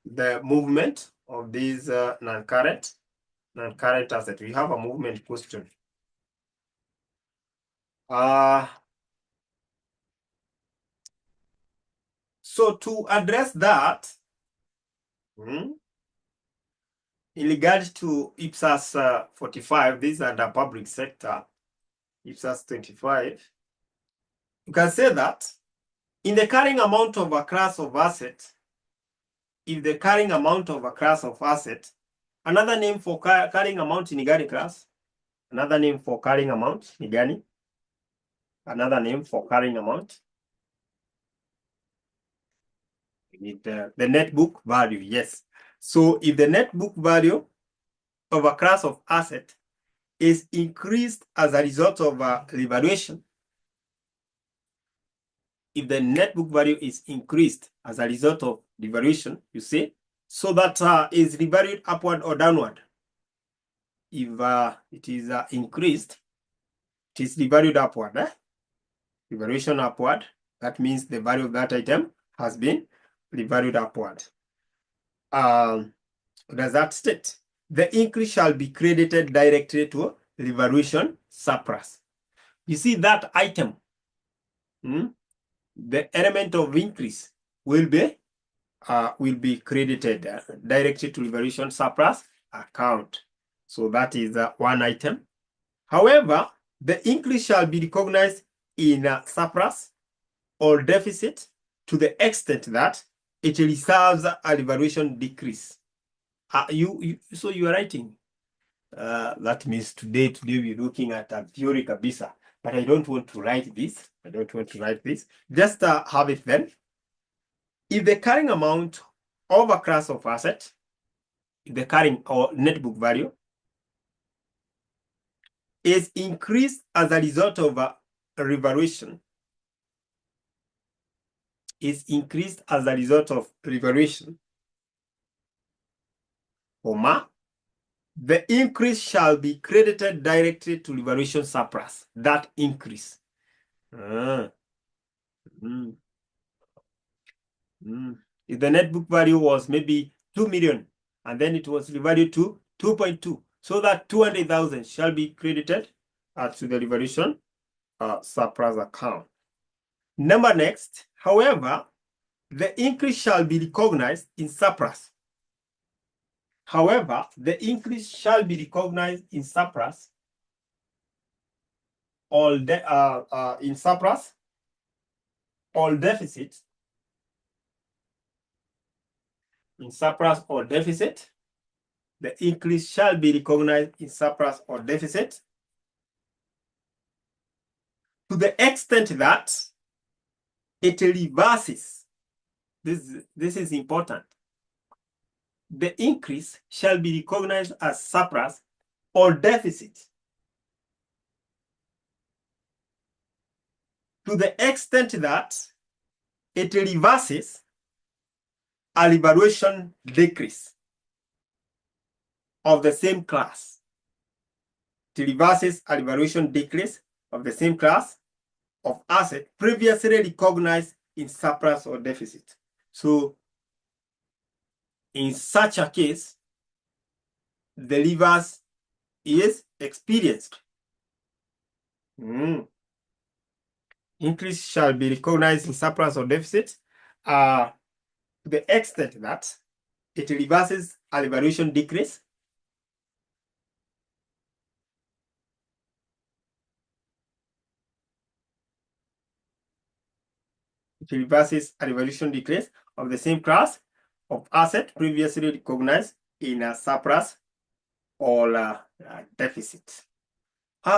the movement of these non-current asset. We have a movement question. So to address that, in regards to IPSAS 45, these are the public sector, IPSAS 25, you can say that in the carrying amount of a class of asset, if the carrying amount of a class of asset, another name for carrying amount in gani class, another name for carrying amount in gani, another name for carrying amount, we need the net book value, yes. So if the net book value of a class of asset is increased as a result of revaluation, if the net book value is increased as a result of revaluation, you see, so that is revalued upward or downward. If it is increased, it is revalued upward. Revaluation upward, that means the value of that item has been revalued upward. Does that state? The increase shall be credited directly to revaluation surplus. You see that item, the element of increase will be credited directly to revaluation surplus account. So that is one item. However, the increase shall be recognized in surplus or deficit to the extent that it reserves a revaluation decrease. So you are writing. That means today we're looking at a theory kabisa, but I don't want to write this. Just have it then. If the carrying amount of a class of asset, if the carrying or net book value is increased as a result of a revaluation, the increase shall be credited directly to revaluation surplus. That increase. If the net book value was maybe 2 million and then it was revalued to 2.2, so that 200,000 shall be credited to the revaluation surplus account. Number next, however, the increase shall be recognized in surplus. However, the increase shall be recognized in surplus or deficit. In surplus or deficit, the increase shall be recognized in surplus or deficit to the extent that it reverses. This is important. The increase shall be recognized as surplus or deficit to the extent that it reverses a revaluation decrease of the same class. It reverses a revaluation decrease of the same class of asset previously recognized in surplus or deficit. So in such a case, the reverse is experienced. Increase shall be recognized in surplus or deficit to the extent that it reverses a revaluation decrease of the same class of asset previously recognized in a surplus or deficit.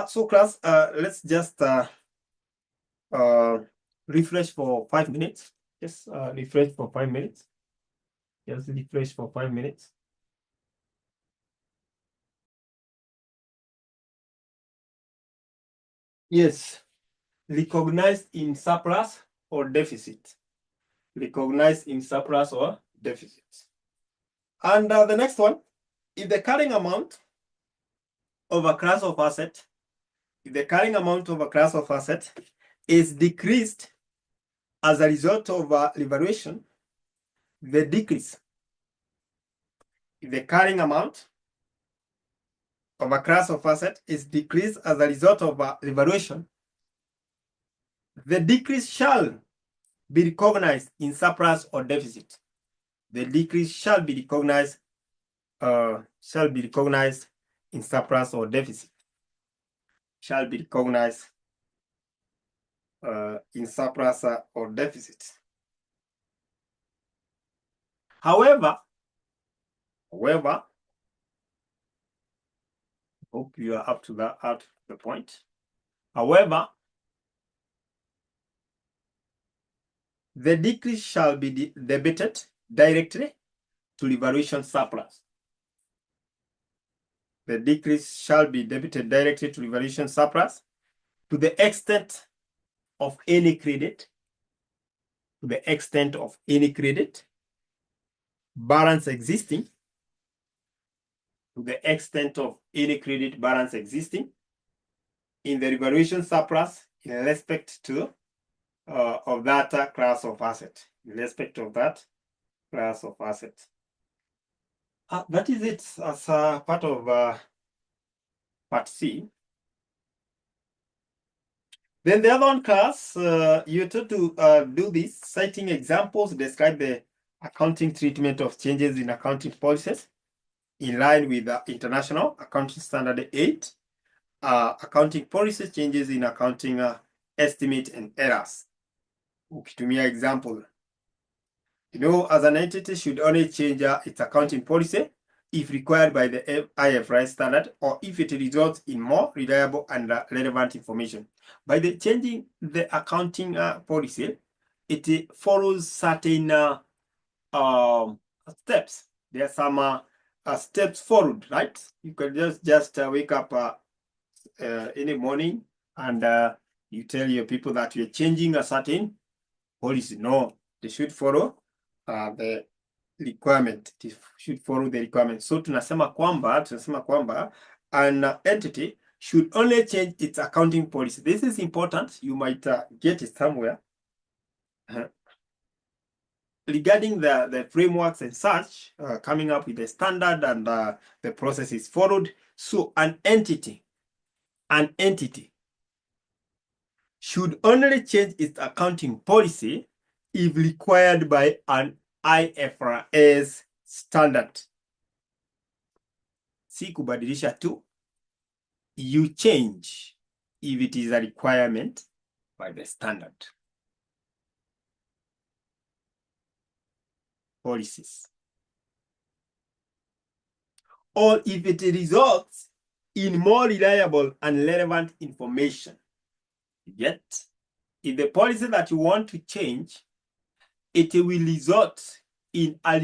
So class, let's just refresh for 5 minutes. Just refresh for 5 minutes. Just refresh for 5 minutes. Yes, recognized in surplus or deficit. Recognized in surplus or deficit. And the next one, if the carrying amount of a class of asset, if the carrying amount of a class of asset is decreased as a result of revaluation, the decrease. If the carrying amount of a class of asset is decreased as a result of revaluation, the decrease shall be recognized in surplus or deficit. The decrease shall be recognized in surplus or deficit. Shall be recognized in surplus or deficit. However, hope you are up to the point. However, the decrease shall be debited directly to revaluation surplus. The decrease shall be debited directly to revaluation surplus to the extent of any credit, balance existing, in the revaluation surplus in respect to of that class of asset, that is it as part of part C. Then the other one class, you have to do this, citing examples, describe the accounting treatment of changes in accounting policies in line with the International Accounting Standard 8, accounting policies, changes in accounting estimate and errors. Ukitumia example, as an entity should only change its accounting policy if required by the IFRS standard or if it results in more reliable and relevant information. By the changing the accounting policy, it follows certain steps. There are some steps followed, right? You can just wake up in the morning and you tell your people that you're changing a certain policy. No, they should follow the requirement. It should follow the requirement. So tunasema kwamba an entity should only change its accounting policy. This is important. You might get it somewhere. Regarding the frameworks and such, coming up with a standard and the process is followed. So an entity should only change its accounting policy if required by an IFRS standard. Si kubadilisha tu, you change if it is a requirement by the standard. Policies. Or if it results in more reliable and relevant information. Yet, if the policy that you want to change, it will result in a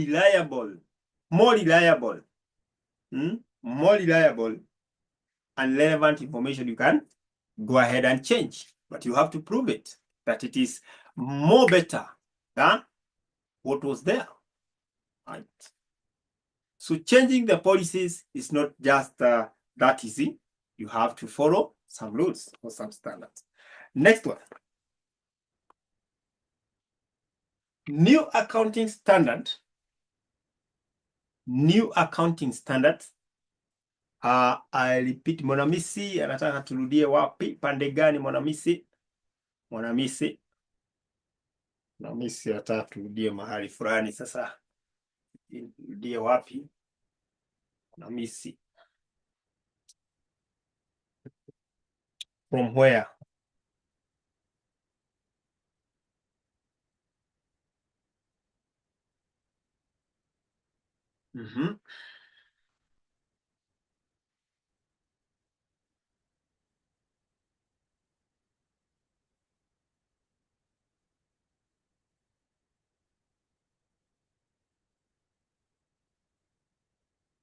more reliable and relevant information, you can go ahead and change. But you have to prove it, that it is more better than what was there. Right? So changing the policies is not just that easy. You have to follow some rules or some standards. Next one. New accounting standard. I repeat, Mwanamisi anataka turudie wapi? Pande gani Mwanamisi? Mwanamisi anataka turudie mahali fulani, sasa turudie wapi? Mwanamisi. From where?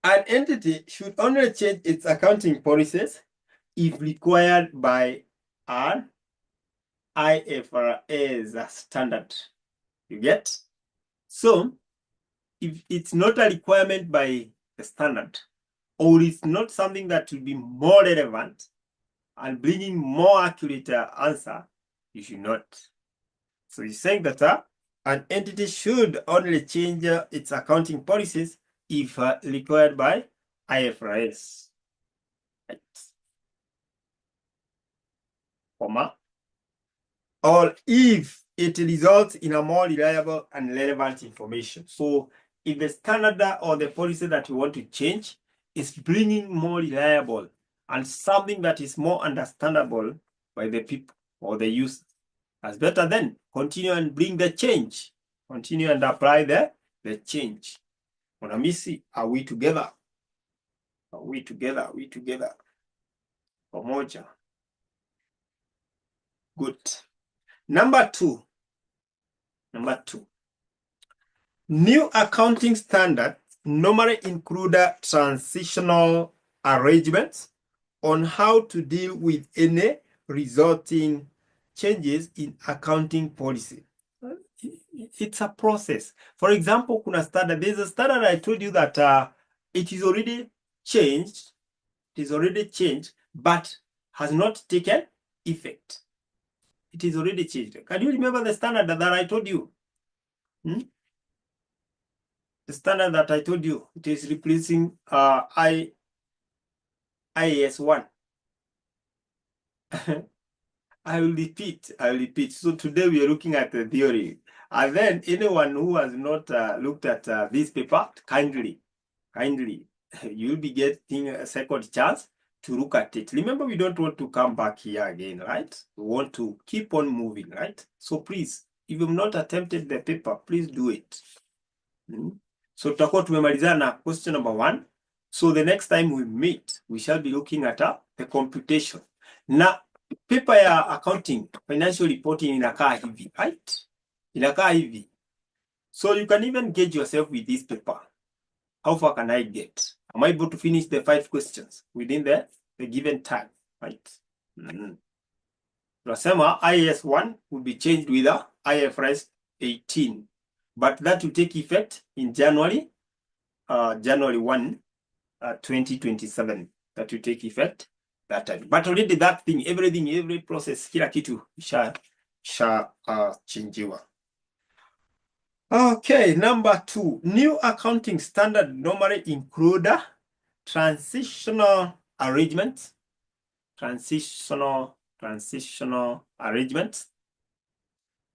An entity should only change its accounting policies if required by an IFRS standard. You get? So, if it's not a requirement by the standard, or it's not something that will be more relevant and bringing more accurate answer, you should not. So you're saying that an entity should only change its accounting policies if required by IFRS. Right. Comma. Or if it results in a more reliable and relevant information. So if the standard or the policy that you want to change is bringing more reliable and something that is more understandable by the people or the users, that's better then continue and bring the change. Continue and apply the change. Mwanamisi, are we together? Are we together? Are we together? Pamoja. Good. Number two. New accounting standards normally include transitional arrangements on how to deal with any resulting changes in accounting policy. It's a process. For example, kuna standard. There's a standard I told you that it is already changed. It is already changed, but has not taken effect. It is already changed. Can you remember the standard that I told you? The standard that I told you, it is replacing IAS 1. I will repeat. So today we are looking at the theory. And then anyone who has not looked at this paper, kindly, you'll be getting a second chance to look at it. Remember, we don't want to come back here again, right? We want to keep on moving, right? So please, if you've not attempted the paper, please do it. So tutakuwa tumemalizana na question number 1. So the next time we meet, we shall be looking at the computation. Na paper ya accounting, financial reporting inakaa hivi, right? Inakaa hivi. So you can even gauge yourself with this paper. How far can I get? Am I able to finish the 5 questions within the given time, right? Tunasema IAS 1 will be changed with IFRS 18, but that will take effect in January 1, 2027. That will take effect that time. But already that thing, every process, kila kitu changiwa. Okay, number 2. New accounting standard normally include transitional arrangements. Transitional arrangements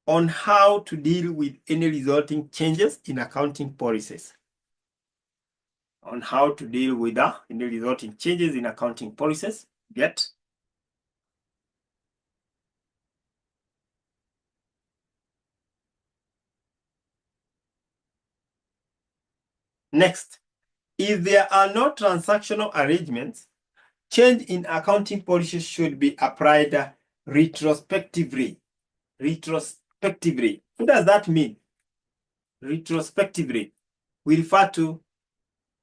on how to deal with any resulting changes in accounting policies. On how to deal with any resulting changes in accounting policies. Get? Next, if there are no transactional arrangements, change in accounting policies should be applied retrospectively. Retrospectively. What does that mean? Retrospectively. We refer to,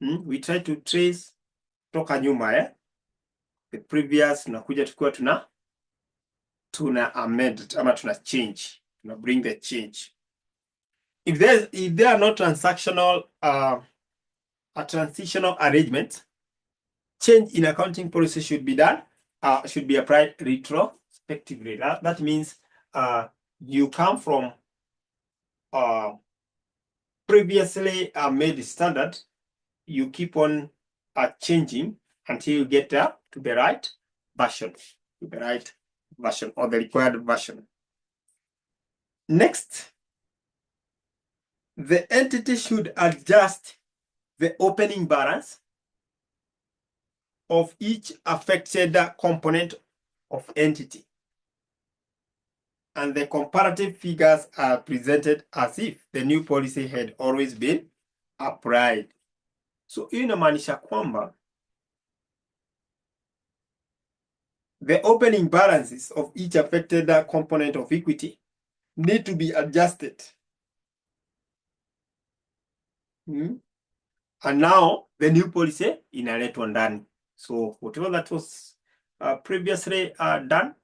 we try to trace toka nyuma, the previous, tunakuja tukiwa tuna amend ama tuna change, tuna bring the change. If there are no transactional transitional arrangement, change in accounting policy should be done, should be applied retrospectively. That means you come from previously made standard, you keep on changing until you get to the right version, or the required version. Next, the entity should adjust the opening balance of each affected component of entity, and the comparative figures are presented as if the new policy had always been applied. So hii inamaanisha kwamba the opening balances of each affected component of equity need to be adjusted. And now the new policy inaletwa ndani. So whatever that was previously done,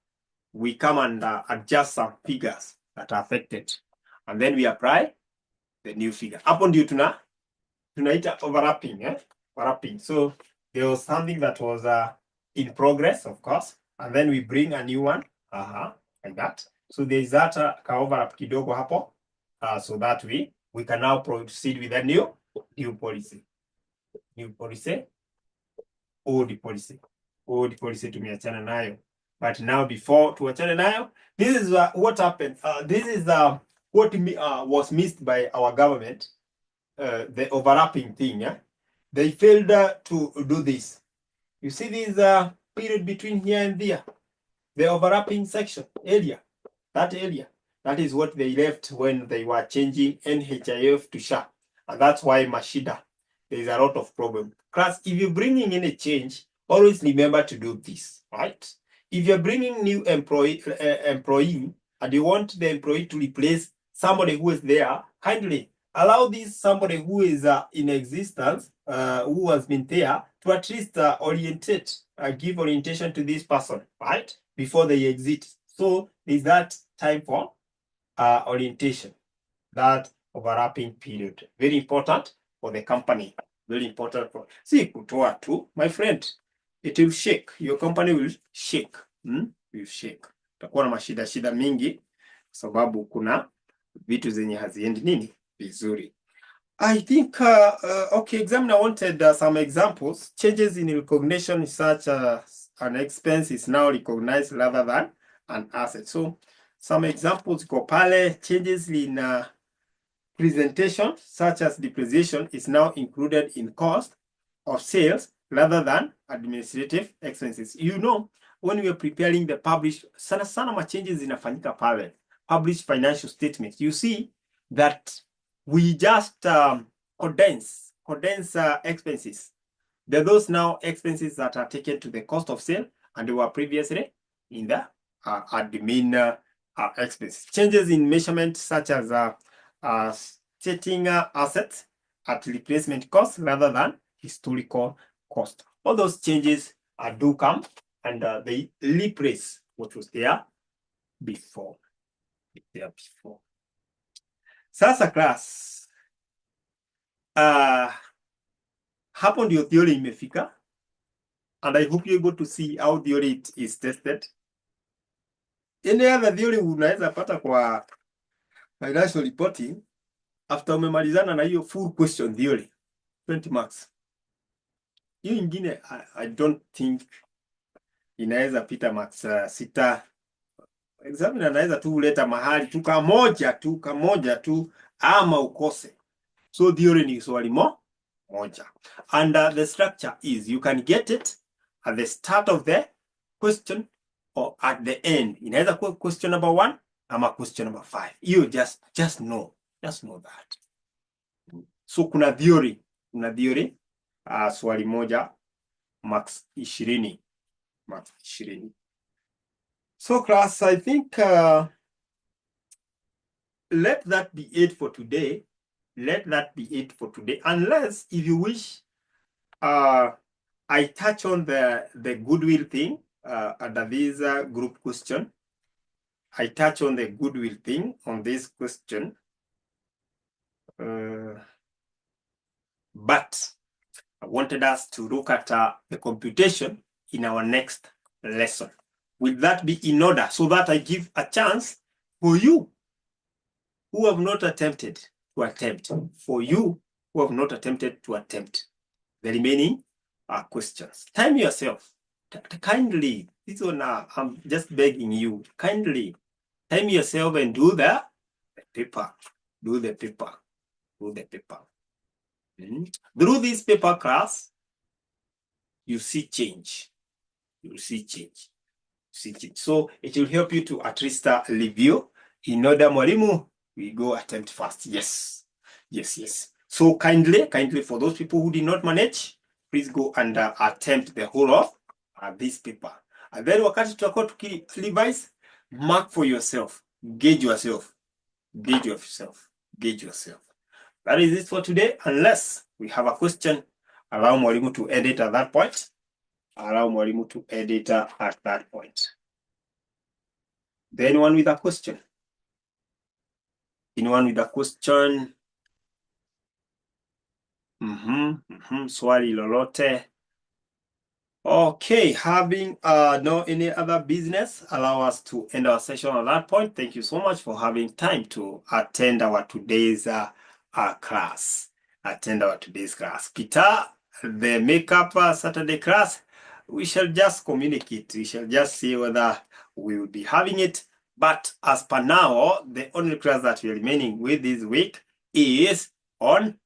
we come and adjust some figures that are affected, and then we apply the new figure. Hapo ndio tunaita overlapping, overlapping. So there was something that was in progress, of course, and then we bring a new one, like that. So there's that ka overlap kidogo hapo, so that we can now proceed with a new policy. New policy, old policy tumeachana nayo. But now before tuachane nayo, this is what happened. This is what was missed by our government, the overlapping thing. They failed to do this. You see this period between here and there, the overlapping section area, that area. That is what they left when they were changing NHIF to SHA. And that's why Mashida, there's a lot of problem. Class, if you're bringing in a change, always remember to do this, right? If you're bringing new employee and you want the employee to replace somebody who is there, kindly allow this somebody who is in existence, who has been there, to at least orientate, give orientation to this person, right? Before they exit. So there's that time for orientation, that overlapping period. Very important for the company. Very important for, see, kutoa tu, my friend, it will shake. Your company will shake. Will shake. Utakuwa na shida mingi sababu kuna vitu zenye haziendi nini vizuri. I think okay, examiner wanted some examples. Changes in recognition such as an expense is now recognized rather than an asset. So some examples go pale. Changes in presentation such as depreciation is now included in cost of sales rather than administrative expenses. You know, when we are preparing the published, sana ma changes inafanyika pale, published financial statements, you see that we just condense expenses. There are those now expenses that are taken to the cost of sale and they were previously in the admin expenses. Changes in measurement such as stating assets at replacement cost rather than historical cost. All those changes do come and they replace what was there before. Sasa class, hapo ndio theory imefika, and I hope you're able to see how theory is tested. Any other theory unaweza pata kwa financial reporting after umemalizana na hiyo full question theory, 20 marks. Hiyo ingine I don't think inaweza pita marks 6. Examiner anaweza tu uleta mahali tu kamoja tu ama ukose. So theory ni swali moja. And the structure is you can get it at the start of the question or at the end. Inaweza kuwa question number 1 ama question number 5. You just know that. So kuna theory swali moja max 20. So class, I think let that be it for today. Unless if you wish I touch on the goodwill thing under this group question. I touch on the goodwill thing on this question. But I wanted us to look at the computation in our next lesson. Will that be in order so that I give a chance for you who have not attempted to attempt, the remaining questions? Time yourself. Kindly, this one I'm just begging you, kindly time yourself and do the paper. Do the paper. Through this paper class, you see change. So it will help you to at least review. In order, mwalimu, we go attempt first. Yes. So kindly for those people who did not manage, please go and attempt the whole of this paper. And then wakati tutakuwa tukirevise, mark for yourself. Gauge yourself. That is it for today, unless we have a question Allow mwalimu to edit at that point. Allow mwalimu to edit at that point. Anyone with a question? Anyone with a question? Swali lolote? Okay, having no any other business, allow us to end our session on that point. Thank you so much for having time to attend our today's class. Peter, the makeup Saturday class, we shall just communicate. We shall just see whether we will be having it. But as per now, the only class that we are remaining with this week is on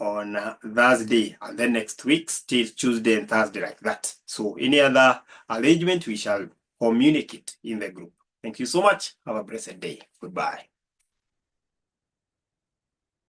Thursday, and then next week still Tuesday and Thursday, like that. So any other arrangement we shall communicate in the group. Thank you so much. Have a blessed day. Goodbye.